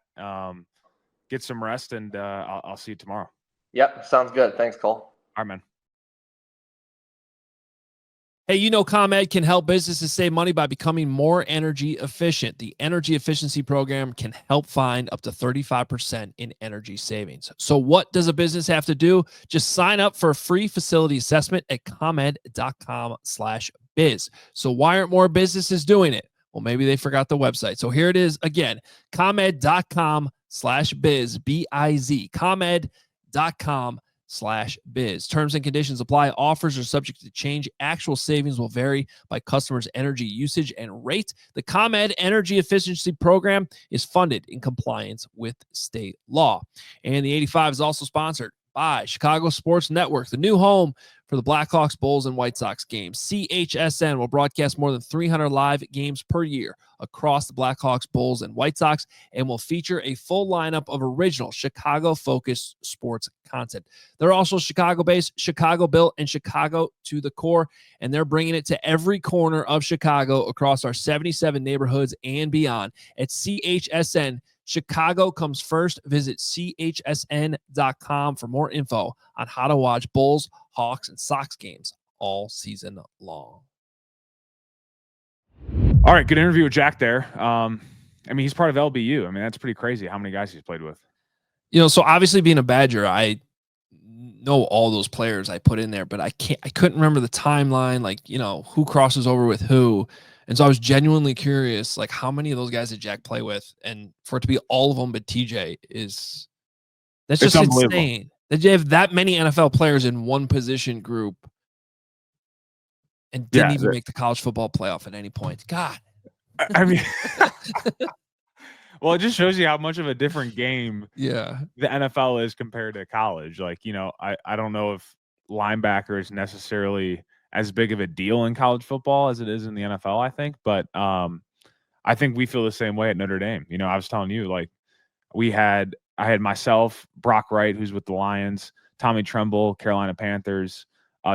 Get some rest, and I'll see you tomorrow. Yep, sounds good. Thanks, Cole. All right, man. Hey, Kmet can help businesses save money by becoming more energy efficient. The Energy Efficiency Program can help find up to 35% in energy savings. So what does a business have to do? Just sign up for a free facility assessment at ComEd.com/biz. So why aren't more businesses doing it? Well, maybe they forgot the website. So here it is again, ComEd.com/biz, B-I-Z, ComEd.com/biz. Terms and conditions apply. Offers are subject to change. Actual savings will vary by customers' energy usage and rate. The ComEd Energy Efficiency Program is funded in compliance with state law. And the 85 is also sponsored by Chicago Sports Network, the new home for the Blackhawks, Bulls, and White Sox games. CHSN will broadcast more than 300 live games per year across the Blackhawks, Bulls, and White Sox, and will feature a full lineup of original Chicago-focused sports content. They're also Chicago-based, Chicago-built, and Chicago to the core, and they're bringing it to every corner of Chicago across our 77 neighborhoods and beyond. At CHSN, Chicago comes first. Visit chsn.com for more info on how to watch Bulls, Hawks, and Sox games all season long. All right, good interview with Jack there. I mean, he's part of LBU. I mean, that's pretty crazy how many guys he's played with. So obviously being a Badger, I know all those players I put in there, but I couldn't remember the timeline, like, who crosses over with who. And so I was genuinely curious, like, how many of those guys did Jack play with? And for it to be all of them but TJ that's just insane. That you have that many NFL players in one position group and didn't even make the college football playoff at any point. God. I mean, well, it just shows you how much of a different game the NFL is compared to college. Like, I don't know if linebacker is necessarily as big of a deal in college football as it is in the NFL, I think. But I think we feel the same way at Notre Dame. I was telling you, like, I had myself, Brock Wright, who's with the Lions, Tommy Tremble, Carolina Panthers,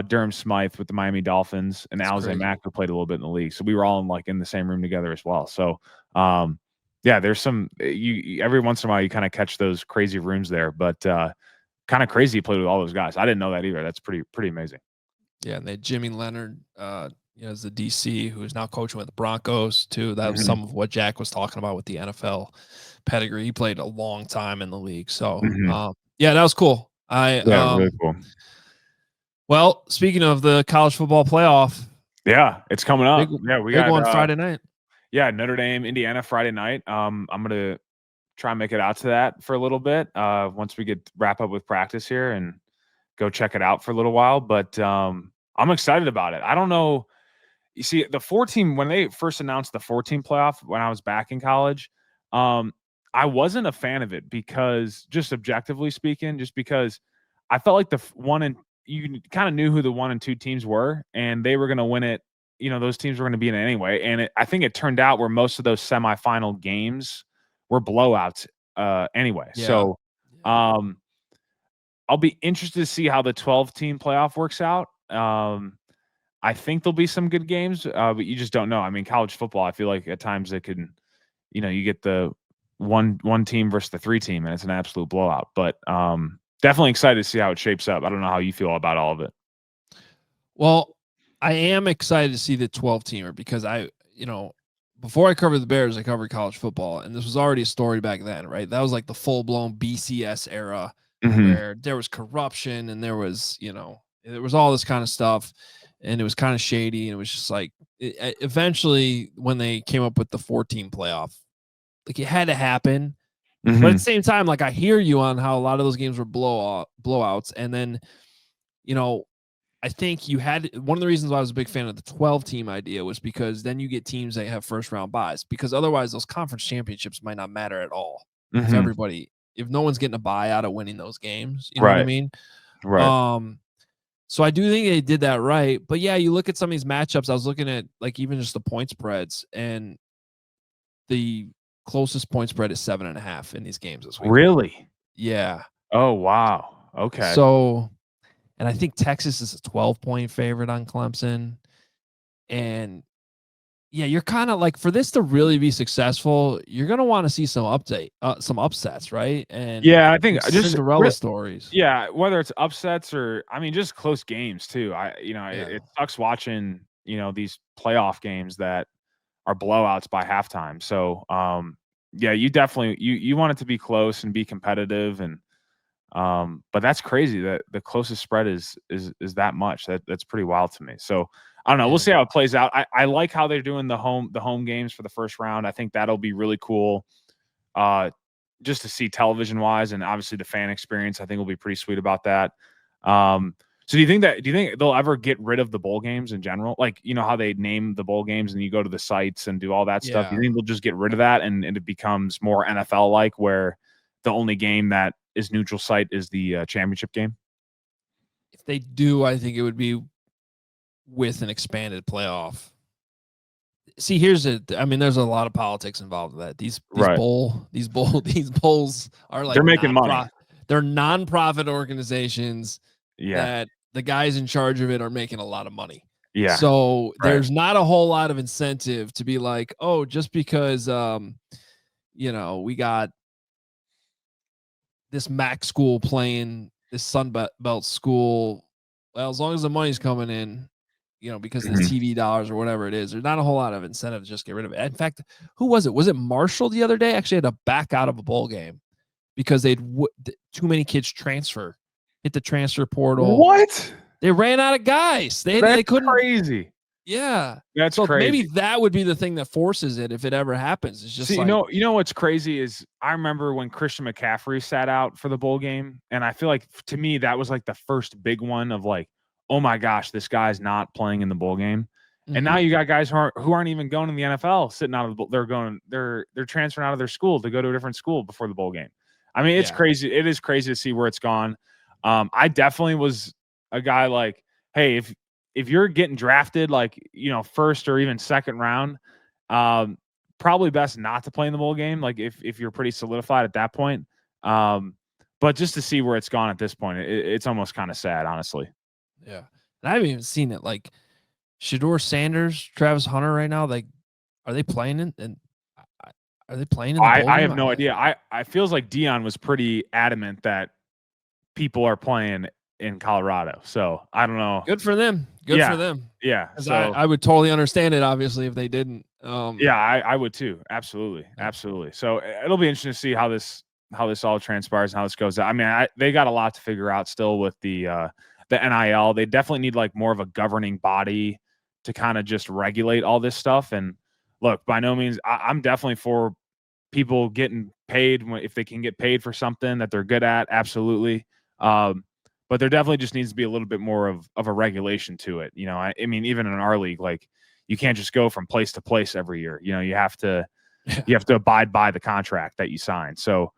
Durham Smythe with the Miami Dolphins, and Alize Mack, who played a little bit in the league. So we were all in the same room together as well. So yeah, there's some every once in a while you kind of catch those crazy rooms there, but kind of crazy he played with all those guys. I didn't know that either. That's pretty amazing. Yeah, and they had Jimmy Leonard, as the DC, who is now coaching with the Broncos too. That was some of what Jack was talking about with the NFL pedigree. He played a long time in the league, so yeah, that was cool. Really cool. Well, speaking of the college football playoff, it's coming up. We got one Friday night. Yeah, Notre Dame, Indiana Friday night. I'm gonna try and make it out to that for a little bit once we wrap up with practice here and go check it out for a little while. But I'm excited about it. I don't know. You see, the 4-team, when they first announced the 4-team playoff when I was back in college, I wasn't a fan of it because, just objectively speaking, just because I felt like you kind of knew who the 1 and 2 teams were, and they were going to win it. Those teams were going to be in it anyway. And I think it turned out where most of those semifinal games were blowouts anyway. Yeah. So I'll be interested to see how the 12-team playoff works out. I think there'll be some good games, but you just don't know. I mean, college football, I feel like at times it can, you get the one team versus the 3 team, and it's an absolute blowout. But definitely excited to see how it shapes up. I don't know how you feel about all of it. Well, I am excited to see the 12-teamer because before I covered the Bears, I covered college football, and this was already a story back then, right? That was like the full-blown BCS era where there was corruption and there was all this kind of stuff, and it was kind of shady, and it was just like eventually when they came up with the 14 playoff, like it had to happen. But at the same time, like I hear you on how a lot of those games were blowouts, and then I think you had one of the reasons why I was a big fan of the 12-team idea was because then you get teams that have first-round buys, because otherwise those conference championships might not matter at all if no one's getting a buy out of winning those games. You know what I mean? Right. So I do think they did that right. But yeah, you look at some of these matchups. I was looking at like even just the point spreads, and the closest point spread is 7.5 in these games this week. Really? Yeah. Oh, wow. Okay. So, and I think Texas is a 12-point favorite on Clemson. And yeah, you're kind of like, for this to really be successful, you're going to want to see some upsets, right? And yeah, I think just Cinderella stories. Yeah, whether it's upsets or, I mean, just close games too. It sucks watching, these playoff games that are blowouts by halftime. So, yeah, you definitely you want it to be close and be competitive, and but that's crazy that the closest spread is that much. That's pretty wild to me. So I don't know. We'll see how it plays out. I like how they're doing the home games for the first round. I think that'll be really cool. Just to see television wise, and obviously the fan experience, I think will be pretty sweet about that. So do you think they'll ever get rid of the bowl games in general? Like, how they name the bowl games and you go to the sites and do all that stuff. Do you think they'll just get rid of that and it becomes more NFL like, where the only game that is neutral site is the championship game? If they do, I think it would be with an expanded playoff. See, there's a lot of politics involved with that. These bowls are like, they're making money. They're nonprofit organizations Yeah. that the guys in charge of it are making a lot of money. Yeah. So there's not a whole lot of incentive to be like, oh, just because we got this MAC school playing this Sun Belt school. Well, as long as the money's coming in, because of the TV dollars or whatever it is, there's not a whole lot of incentive to just get rid of it. In fact, who was it? Was it Marshall the other day? Actually had to back out of a bowl game because too many kids hit the transfer portal. What? They ran out of guys. They couldn't. Crazy. Yeah, that's crazy. Maybe that would be the thing that forces it if it ever happens. It's just you know what's crazy is I remember when Christian McCaffrey sat out for the bowl game, and I feel like to me that was like the first big one of like, oh my gosh, this guy's not playing in the bowl game. And now you got guys who aren't even going to the NFL sitting out of the bowl. They're transferring out of their school to go to a different school before the bowl game. I mean, it's crazy. It is crazy to see where it's gone. I definitely was a guy like, hey, if you're getting drafted, like, first or even second round, probably best not to play in the bowl game. Like if you're pretty solidified at that point. But just to see where it's gone at this point, it's almost kind of sad, honestly. Yeah. And I haven't even seen it. Like Shedeur Sanders, Travis Hunter right now, like, are they playing in? And are they playing in the bowl game? I have no idea. I feels like Dion was pretty adamant that people are playing in Colorado. So I don't know. Good for them. Good for them. Yeah. So I would totally understand it, obviously, if they didn't. I would too. Absolutely. Absolutely. So it'll be interesting to see how this all transpires and how this goes. I mean, they got a lot to figure out still with the NIL. They definitely need like more of a governing body to kind of just regulate all this stuff. And look, by no means, I'm definitely for people getting paid if they can get paid for something that they're good at. Absolutely. But there definitely just needs to be a little bit more of a regulation to it. I mean, even in our league, like you can't just go from place to place every year. You have to abide by the contract that you sign. So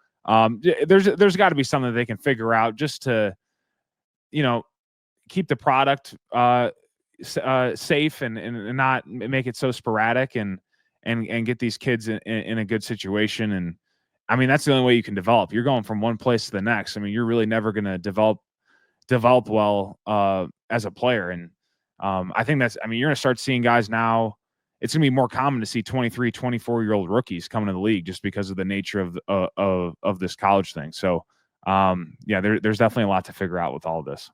there's got to be something that they can figure out just to, keep the product safe and not make it so sporadic and get these kids in a good situation. And I mean, that's the only way you can develop. You're going from one place to the next. I mean, you're really never going to develop well as a player. And I think that's, I mean, you're going to start seeing guys now. It's going to be more common to see 23, 24-year-old rookies coming to the league just because of the nature of this college thing. So, yeah, there's definitely a lot to figure out with all of this.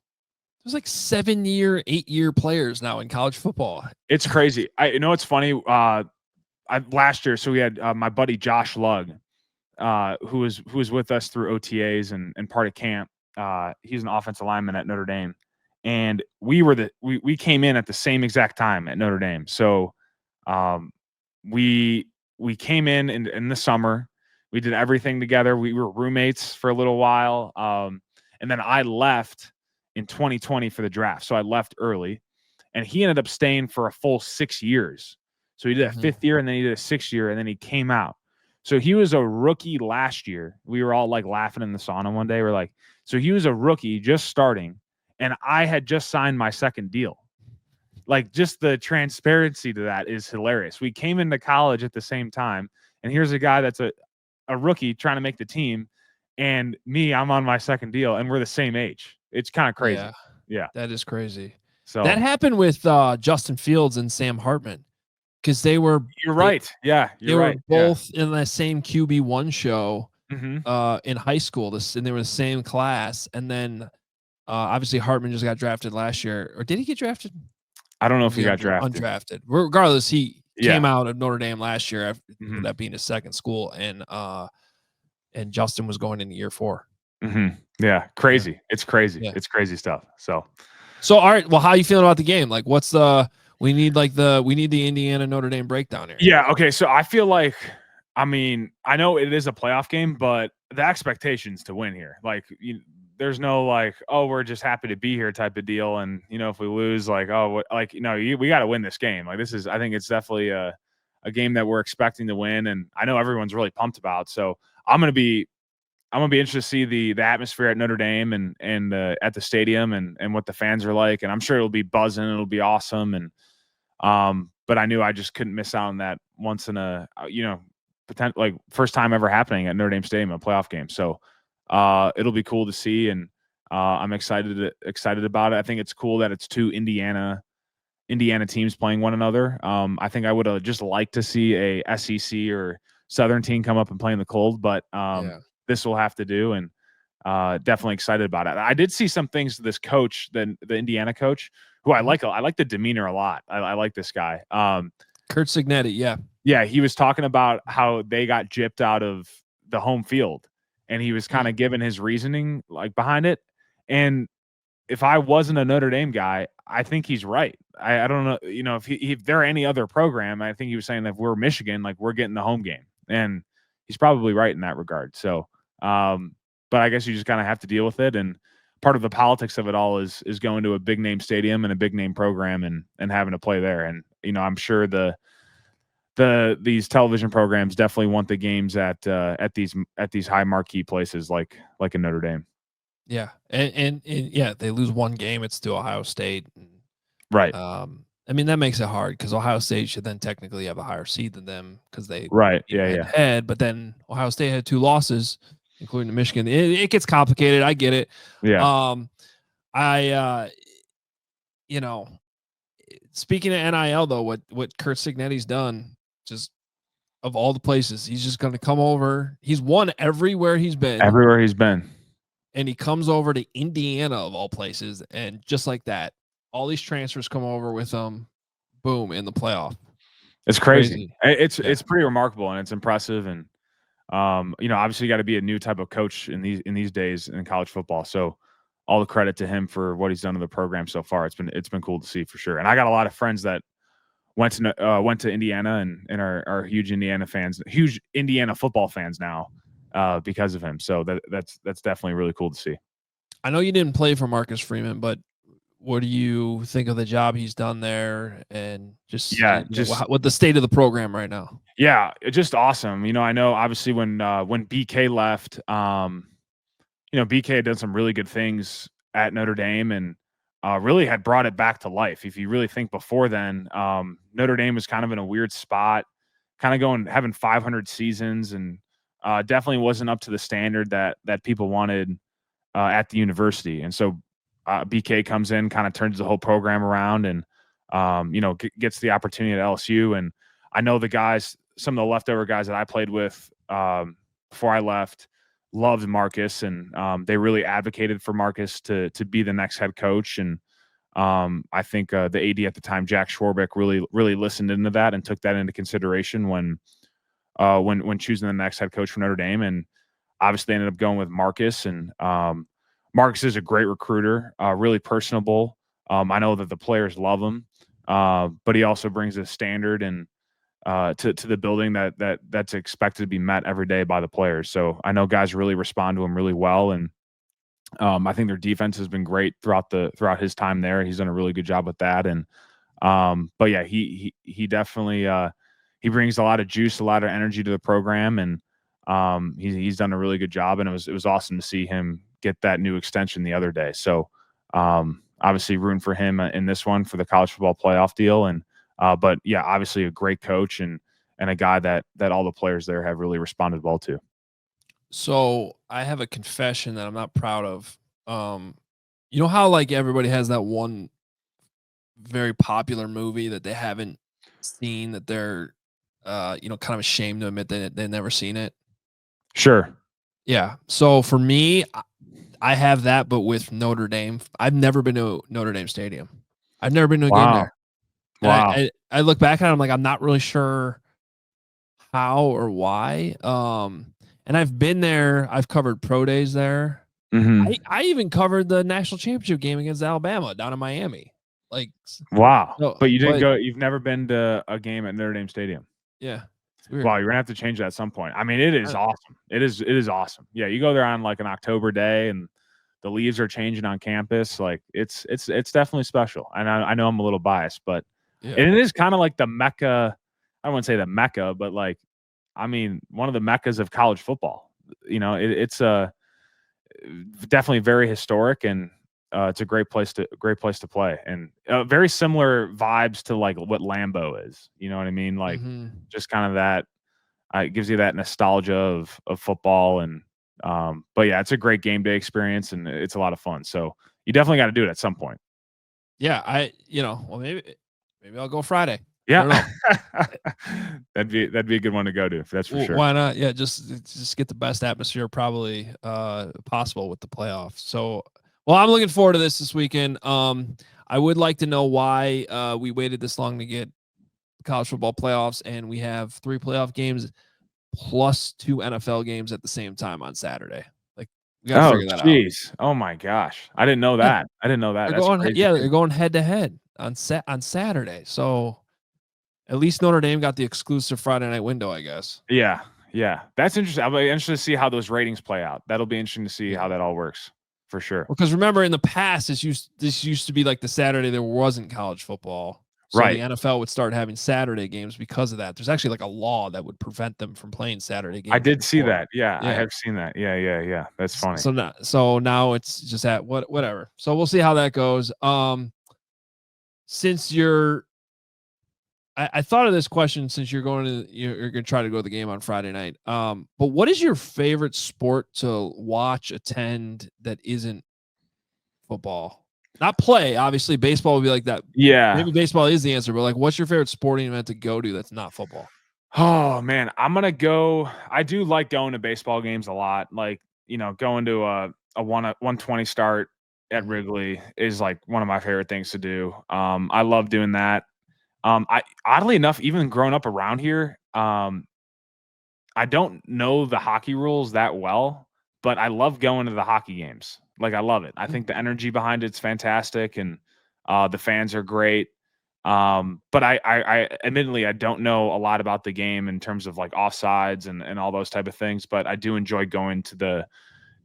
There's like 7-year, 8-year players now in college football. It's crazy. It's funny. Last year, so we had my buddy Josh Lugg, who was with us through OTAs and part of camp. He's an offensive lineman at Notre Dame, and we came in at the same exact time at Notre Dame. So, we came in the summer. We did everything together. We were roommates for a little while, and then I left in 2020 for the draft. So I left early, and he ended up staying for a full 6 years. So he did a 5th year, and then he did a 6th year, and then he came out. So he was a rookie last year. We were all like laughing in the sauna one day. We're like, so he was a rookie just starting, and I had just signed my 2nd deal. Like, just the transparency to that is hilarious. We came into college at the same time, and here's a guy that's a rookie trying to make the team, and me, I'm on my 2nd deal, and we're the same age. It's kind of crazy. Yeah. That is crazy. So that happened with Justin Fields and Sam Hartman, because they were. You're right. Yeah, you're right. They were both in the same QB1 show in high school. And they were the same class. And then obviously Hartman just got drafted last year, or did he get drafted? I don't know if he got drafted. Undrafted. Regardless, he came out of Notre Dame last year after that being his 2nd school, and Justin was going into year 4. Yeah, crazy. Yeah. It's crazy. Yeah. It's crazy stuff. So all right. Well, how are you feeling about the game? Like, what's we need the Indiana Notre Dame breakdown here. Yeah. Okay. So I feel like, I mean, I know it is a playoff game, but the expectation's to win here. Like, there's no like, oh, we're just happy to be here type of deal. And, if we lose, like, oh, like, we got to win this game. Like, I think it's definitely a game that we're expecting to win. And I know everyone's really pumped about. So I'm going to be interested to see the atmosphere at Notre Dame and at the stadium and what the fans are like. And I'm sure it'll be buzzing. It'll be awesome. And, but I knew I just couldn't miss out on that once in a, potential, like, first time ever happening at Notre Dame Stadium, a playoff game. So, it'll be cool to see, and I'm excited about it. I think it's cool that it's 2 Indiana teams playing one another. I think I would have just liked to see a SEC or Southern team come up and play in the cold, but this will have to do, and definitely excited about it. I did see some things to this coach, the Indiana coach, who I like. I like the demeanor a lot. I like this guy. Curt Cignetti, yeah. He was talking about how they got gypped out of the home field. And he was kind of giving his reasoning like behind it. And if I wasn't a Notre Dame guy, I think he's right. I don't know, if they're any other program, I think he was saying that if we're Michigan, like, we're getting the home game. And he's probably right in that regard. So, but I guess you just kind of have to deal with it. And part of the politics of it all is going to a big name stadium and a big name program and having to play there. And, I'm sure these television programs definitely want the games at these high marquee places like in Notre Dame. Yeah. And yeah, they lose one game, it's to Ohio State. Right. I mean, that makes it hard because Ohio State should then technically have a higher seed than them because they head, but then Ohio State had 2 losses, including to Michigan. It gets complicated. I get it. Yeah. Speaking of NIL though, what Curt Cignetti's done, just of all the places, he's just going to come over. He's won everywhere he's been. And he comes over to Indiana of all places. And just like that, all these transfers come over with him. Boom, in the playoff. It's crazy. It's pretty remarkable, and it's impressive. And, obviously you got to be a new type of coach in these days in college football. So all the credit to him for what he's done to the program so far. It's been cool to see for sure. And I got a lot of friends that went to Indiana and are huge Indiana fans, huge Indiana football fans now because of him. So that's definitely really cool to see. I know you didn't play for Marcus Freeman, but what do you think of the job he's done there and just what the state of the program right now? Yeah, it's just awesome. I know obviously when BK left, BK had done some really good things at Notre Dame and really had brought it back to life. If you really think before then, Notre Dame was kind of in a weird spot, kind of having 500 seasons, and definitely wasn't up to the standard that people wanted at the university. And so BK comes in, kind of turns the whole program around, and gets the opportunity at LSU. And I know the guys, some of the leftover guys that I played with before I left, loved Marcus, and they really advocated for Marcus to be the next head coach. And I think the AD at the time, Jack Schwarbeck, really listened into that and took that into consideration when choosing the next head coach for Notre Dame. And obviously, they ended up going with Marcus. And Marcus is a great recruiter, really personable. I know that the players love him, but he also brings a standard and to the building that's expected to be met every day by the players. So I know guys really respond to him really well, and I think their defense has been great throughout his time there. He's done a really good job with that. And but yeah, he definitely he brings a lot of juice, a lot of energy to the program, and he's done a really good job. And it was awesome to see him get that new extension the other day. So obviously rooting for him in this one for the college football playoff deal. And but yeah, obviously a great coach and a guy that all the players there have really responded well to. So I have a confession that I'm not proud of. You know how like everybody has that one very popular movie that they haven't seen that they're kind of ashamed to admit that they've never seen it? Sure. Yeah. So for me, I have that, but with Notre Dame. I've never been to Notre Dame Stadium. I've never been to a game there. And Wow. I look back at it, I'm like, I'm not really sure how or why. And I've been there. I've covered pro days there. Mm-hmm. I even covered the national championship game against Alabama down in Miami. Like, wow. no, But you didn't go. You've never been to a game at Notre Dame Stadium. Yeah. It's weird. Wow, you're gonna have to change that at some point. I mean, it is awesome. It is awesome. Yeah, you go there on like an October day and the leaves are changing on campus. Like it's definitely special. And I know I'm a little biased, but and it is kind of like the Mecca. I wouldn't say the Mecca, but like, I mean, one of the Meccas of college football. It's a definitely very historic, and it's a great place to play, and very similar vibes to like what Lambeau is. You know what I mean? Like just kind of that. It gives you that nostalgia of football, and but yeah, it's a great game day experience, and it's a lot of fun. So you definitely got to do it at some point. Yeah, well, maybe I'll go Friday. Yeah, that'd be a good one to go to. That's for sure. Why not? Yeah, just get the best atmosphere probably possible with the playoffs. So, well, I'm looking forward to this weekend. I would like to know why we waited this long to get college football playoffs, and we have 3 playoff games plus 2 NFL games at the same time on Saturday. Like, we got to figure that out. Oh my gosh, I didn't know that. I didn't know that. They're going head to head on Saturday. So at least Notre Dame got the exclusive Friday night window, I guess. Yeah. That's interesting. I'll be interested to see how those ratings play out. That'll be interesting to see how that all works for sure. Because remember, in the past, this used to be like the Saturday there wasn't college football. So right. The NFL would start having Saturday games because of that. There's actually like a law that would prevent them from playing Saturday games. I did see that. Yeah, I have seen that. Yeah. That's funny. So now it's just at whatever. So we'll see how that goes. Since I thought of this question since you're going to try to go to the game on Friday night. But what is your favorite sport to watch, attend that isn't football? Not play, obviously. Baseball would be like that. Yeah. Maybe baseball is the answer, but like, what's your favorite sporting event to go to that's not football? Oh man, I'm gonna go. I do like going to baseball games a lot. Like, going to a 120 start at Wrigley is like one of my favorite things to do. I love doing that. I oddly enough, even growing up around here, I don't know the hockey rules that well, but I love going to the hockey games. Like, I love it. I think the energy behind it's fantastic, and the fans are great. But I admittedly, I don't know a lot about the game in terms of like offsides and all those type of things, but I do enjoy going to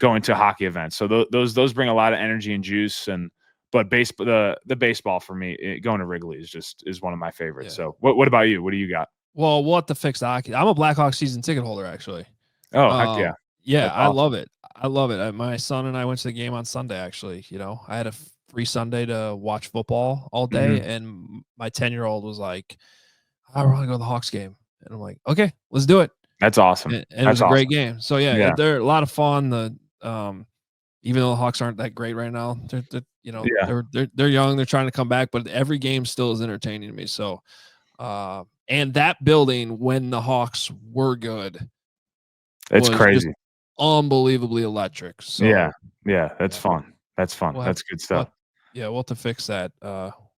hockey events. So those bring a lot of energy and juice. But the baseball for me, going to Wrigley is one of my favorites. Yeah. So what about you? What do you got? Well, we'll have to fix the hockey. I'm a Blackhawks season ticket holder, actually. Oh, heck yeah. Yeah, I love it. I love it. My son and I went to the game on Sunday, actually. I had a free Sunday to watch football all day, and my 10-year-old was like, I want to go to the Hawks game. And I'm like, okay, let's do it. That's awesome. And it was a great game. So, yeah, they're a lot of fun. even though the Hawks aren't that great right now, they're you know, Yeah. they're young, they're trying to come back, but every game still is entertaining to me. So, and that building when the Hawks were good It's was just crazy. unbelievably electric. Yeah. So Yeah. That's yeah, fun. That's fun. we'll have That's good we'll stuff. have, yeah, we'll have to fix that.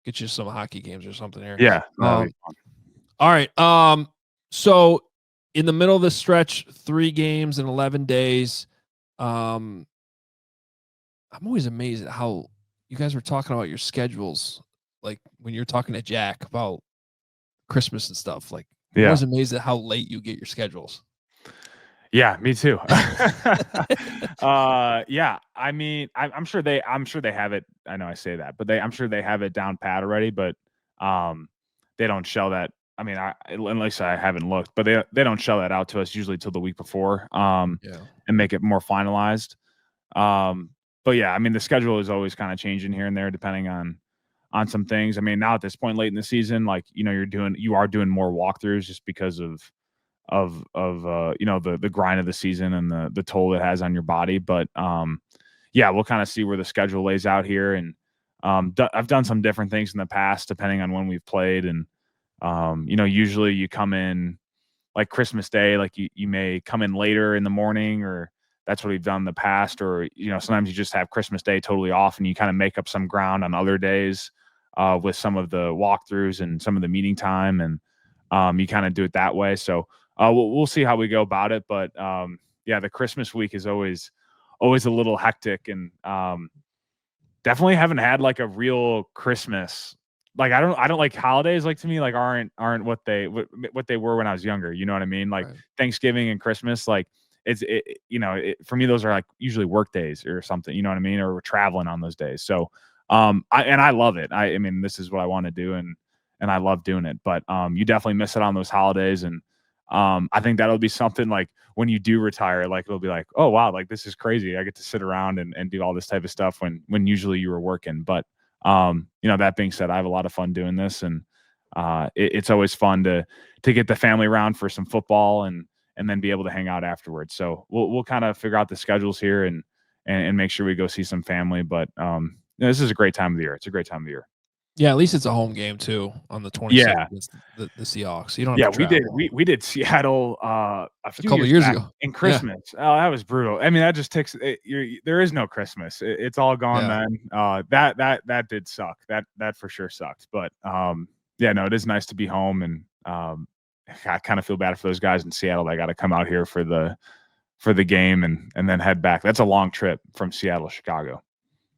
Get you some hockey games or something here. Yeah. That'll be fun. All right. So in the middle of the stretch, 3 games in 11 days. I'm always amazed at how you guys were talking about your schedules, like when you're talking to Jack about Christmas and stuff. Like, I'm Yeah. always amazed at how late you get your schedules. Yeah, me too. Yeah, I mean, I'm sure they have it. I know I say that, but I'm sure they have it down pat already, but they don't show that. I mean, unless I haven't looked, but they don't show that out to us usually till the week before, Yeah. and make it more finalized. Um, but yeah, I mean, the schedule is always kind of changing here and there depending on some things. I mean, now at this point late in the season, like, you know, you are doing more walkthroughs just because of you know, the grind of the season and the toll it has on your body. But yeah, we'll kind of see where the schedule lays out here. And I've done some different things in the past depending on when we've played. And you know, usually you come in like Christmas Day, like you may come in later in the morning, or that's what we've done in the past. Or, you know, sometimes you just have Christmas Day totally off and you kind of make up some ground on other days with some of the walkthroughs and some of the meeting time. And you kind of do it that way. So we'll see how we go about it. But yeah, the Christmas week is always a little hectic, and definitely haven't had like a real Christmas. Like I don't like holidays. Like to me, like aren't what they were when I was younger. You know what I mean? Like Right. Thanksgiving and Christmas, like you know, for me those are like usually work days or something. You know what I mean? Or we're traveling on those days. So I love it. I mean, this is what I want to do, and I love doing it. But you definitely miss it on those holidays, and I think that'll be something like when you do retire, like it'll be like, oh wow, like this is crazy. I get to sit around and do all this type of stuff when usually you were working. But you know, that being said, I have a lot of fun doing this, and it's always fun to get the family around for some football and then be able to hang out afterwards. So we'll kind of figure out the schedules here and make sure we go see some family. But you know, this is a great time of the year. It's a great time of the year. Yeah, at least it's a home game too on the 26th Yeah. against the Seahawks. You don't Yeah, have to travel. we did Seattle a few couple years ago. in Christmas. Oh, that was brutal. I mean, that just takes there is no Christmas. It's all gone Yeah. then. That did suck. That for sure sucked. But yeah, no, it is nice to be home, and I kind of feel bad for those guys in Seattle that got to come out here for the game and then head back. That's a long trip from Seattle to Chicago.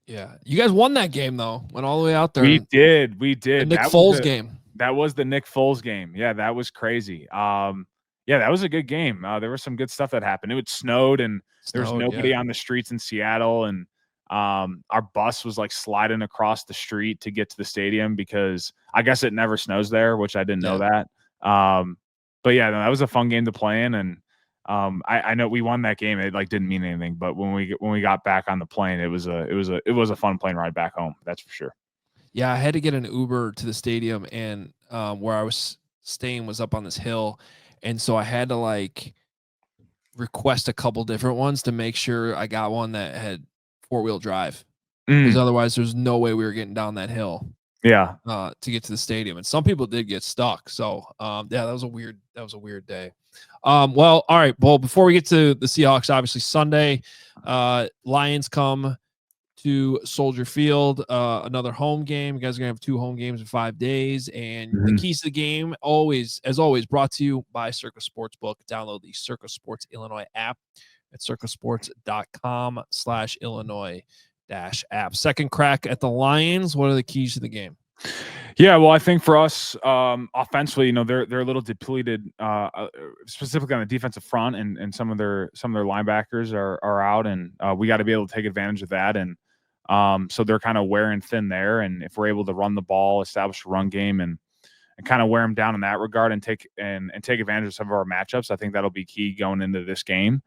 Yeah. You guys won that game though. Went all the way out there. We did. The Nick Foles game. That was the Nick Foles game. Yeah, that was crazy. Yeah, that was a good game. There was some good stuff that happened. It snowed, and there was nobody on the streets in Seattle, and our bus was like sliding across the street to get to the stadium because I guess it never snows there, which I didn't know that. But yeah, no, that was a fun game to play in, and I know we won that game. It like didn't mean anything, but when we got back on the plane, it was a fun plane ride back home. That's for sure. Yeah, I had to get an Uber to the stadium, and where I was staying was up on this hill, and so I had to like request a couple different ones to make sure I got one that had 4-wheel drive, because otherwise there's no way we were getting down that hill. Yeah. To get to the stadium, and some people did get stuck. So yeah, that was a weird day. Well, all right. Well, before we get to the Seahawks, obviously Sunday, Lions come to Soldier Field, another home game. You guys are gonna have 2 home games in 5 days, and the keys to the game, as always, brought to you by Circa Sportsbook. Download the Circa Sports Illinois app at circasports.com/Illinois-app. Second crack at the Lions. What are the keys to the game? Yeah, well, I think for us, offensively, you know, they're a little depleted, specifically on the defensive front, and some of their linebackers are out, and we got to be able to take advantage of that. And so they're kind of wearing thin there. And if we're able to run the ball, establish a run game, and kind of wear them down in that regard, and take advantage of some of our matchups, I think that'll be key going into this game.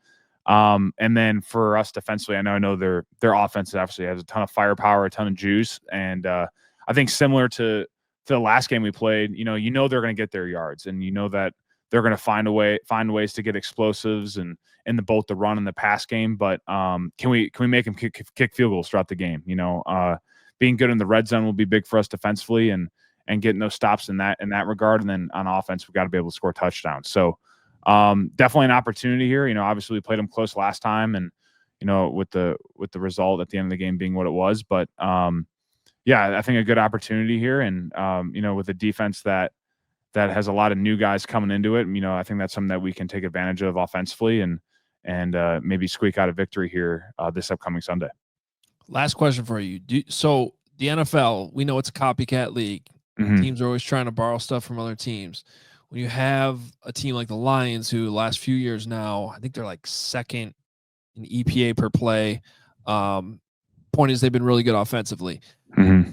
And then for us defensively, I know their offense obviously has a ton of firepower, a ton of juice, and I think similar to the last game we played, you know they're going to get their yards, and you know that they're going to find ways to get explosives and in both the run and the pass game. But can we make them kick field goals throughout the game? Being good in the red zone will be big for us defensively, and getting those stops in that regard. And then on offense, we've got to be able to score touchdowns. So definitely an opportunity here. Obviously we played them close last time, and with the result at the end of the game being what it was. But yeah, I think a good opportunity here, and with a defense that has a lot of new guys coming into it. I think that's something that we can take advantage of offensively, and maybe squeak out a victory here this upcoming Sunday. Last question for you. So the NFL, we know it's a copycat league. Mm-hmm. Teams are always trying to borrow stuff from other teams. When you have a team like the Lions, who the last few years now, I think they're like second in EPA per play. Point is, they've been really good offensively. Mm-hmm.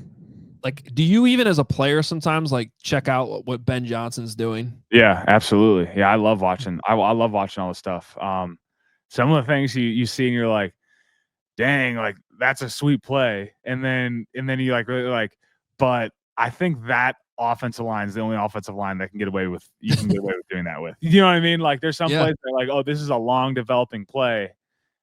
Like, do you even as a player sometimes like check out what Ben Johnson's doing? Yeah, absolutely. Yeah, I love watching. I love watching all this stuff. Some of the things you see and you're like, dang, like that's a sweet play, and then you like really like, but I think that offensive line is the only offensive line that can get away with doing that with. You know what I mean? Like there's some plays that are like, oh, this is a long developing play,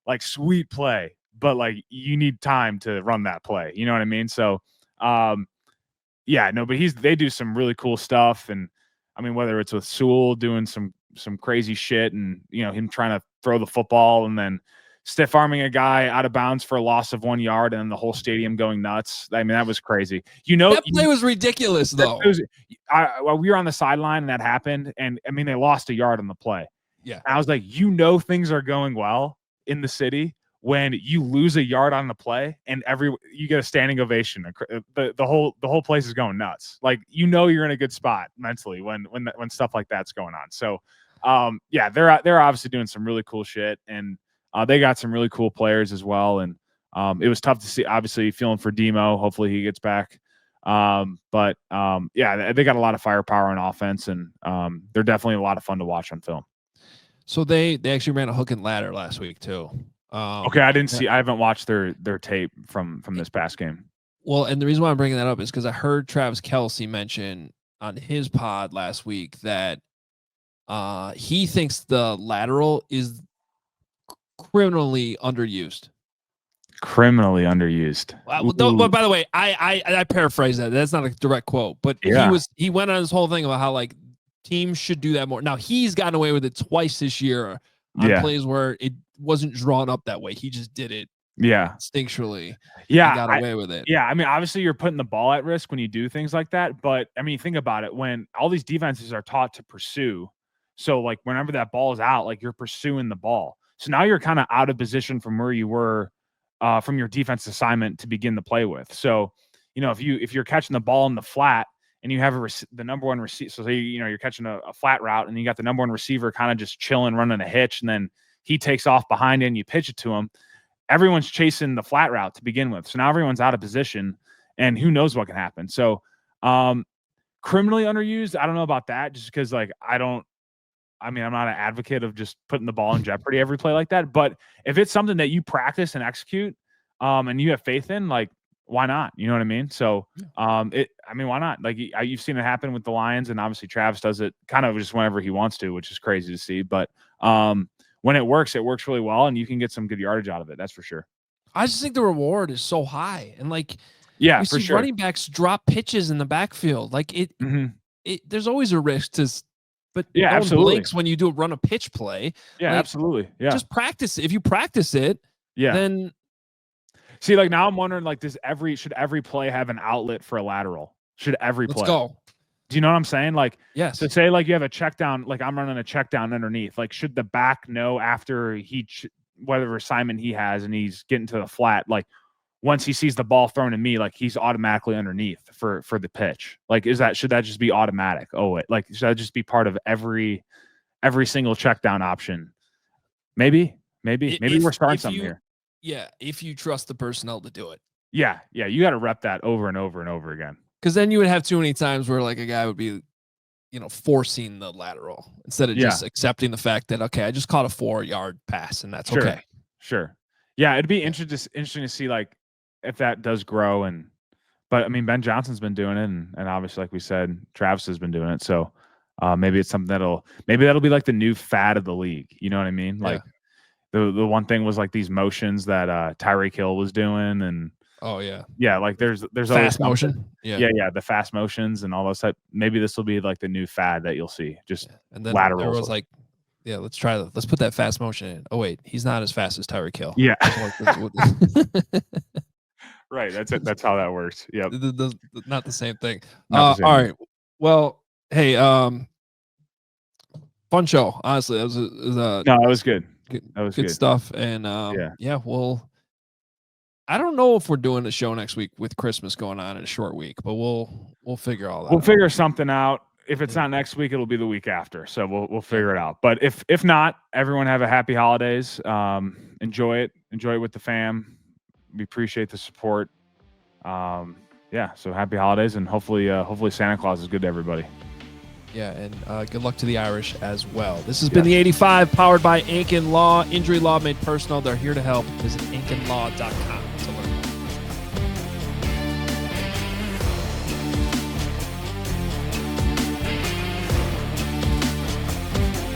like sweet play, but like you need time to run that play. You know what I mean? So yeah, no, but they do some really cool stuff. And I mean, whether it's with Sewell doing some crazy shit, and him trying to throw the football and then stiff arming a guy out of bounds for a loss of 1 yard, and the whole stadium going nuts. I mean, that was crazy. That play was ridiculous, though. While we were on the sideline and that happened, and I mean, they lost a yard on the play. Yeah, and I was like, things are going well in the city when you lose a yard on the play and you get a standing ovation. The whole place is going nuts. Like you're in a good spot mentally when stuff like that's going on. So yeah, they're obviously doing some really cool shit, and they got some really cool players as well. And it was tough to see, obviously feeling for Demo. Hopefully he gets back. But yeah, they got a lot of firepower on offense, and they're definitely a lot of fun to watch on film. So they actually ran a hook and ladder last week too. Okay, I haven't watched their tape from this past game. Well, and the reason why I'm bringing that up is because I heard Travis Kelce mention on his pod last week that he thinks the lateral is criminally underused. Criminally underused. But by the way, I paraphrase that. That's not a direct quote, but he went on this whole thing about how like teams should do that more. Now he's gotten away with it twice this year on plays where it wasn't drawn up that way. He just did it instinctually. Yeah, got away with it. Yeah, I mean, obviously you're putting the ball at risk when you do things like that. But I mean, think about it. When all these defenses are taught to pursue, so like whenever that ball is out, like you're pursuing the ball. So now you're kind of out of position from where you were from your defense assignment to begin the play with. So if you're catching the ball in the flat and you have the number one receiver, so say you're catching a flat route and you got the number one receiver kind of just chilling, running a hitch, and then he takes off behind it and you pitch it to him. Everyone's chasing the flat route to begin with. So now everyone's out of position, and who knows what can happen. So criminally underused, I don't know about that, just because like I'm not an advocate of just putting the ball in jeopardy every play like that. But if it's something that you practice and execute and you have faith in, like, why not? You know what I mean? So why not? Like you've seen it happen with the Lions, and obviously Travis does it kind of just whenever he wants to, which is crazy to see. But when it works really well, and you can get some good yardage out of it. That's for sure. I just think the reward is so high, and like, yeah, you for see sure. Running backs drop pitches in the backfield. Like there's always a risk to, but yeah, no absolutely. one blinks when you run a pitch play. Yeah, like, absolutely. Yeah, just practice. If you practice it, then see, like now I'm wondering, like, should every play have an outlet for a lateral? Should every play? Let's go. Do you know what I'm saying? Like, yes. So say like you have a check down, like I'm running a check down underneath. Like, should the back know after whatever assignment he has and he's getting to the flat, like once he sees the ball thrown to me, like he's automatically underneath for the pitch? Like, should that just be automatic? Oh, like should that just be part of every single check down option? Maybe we're starting something here. Yeah, if you trust the personnel to do it. Yeah, you got to rep that over and over and over again. Because then you would have too many times where like a guy would be, forcing the lateral instead of just accepting the fact that, okay, I just caught a 4-yard pass and that's okay. Sure. Yeah, it'd be interesting to see like if that does grow. But I mean, Ben Johnson's been doing it, and obviously, like we said, Travis has been doing it. So Maybe it's something that'll be like the new fad of the league. You know what I mean? Like the one thing was like these motions that Tyreek Hill was doing, and oh yeah, like there's always fast motion. Yeah, the fast motions and all those type. Maybe this will be like the new fad that you'll see. Just and then laterals. everyone's like, yeah, let's put that fast motion in. Oh wait, he's not as fast as Tyreek Hill. Yeah. Right. That's it. That's how that works. Yep. Not the same thing. Not the same all thing. right. Well, hey, fun show. Honestly, that was No, it was good. That was good stuff. And yeah, well, I don't know if we're doing a show next week with Christmas going on in a short week, but we'll figure all that. We'll figure something out. If it's not next week, it'll be the week after. So we'll figure it out. But if not, everyone have a happy holidays. Enjoy it with the fam. We appreciate the support. Yeah, so happy holidays, and hopefully Santa Claus is good to everybody. Yeah, and good luck to the Irish as well. This has been the 85 powered by Ankin Law. Injury law made personal. They're here to help. Visit ankinlaw.com.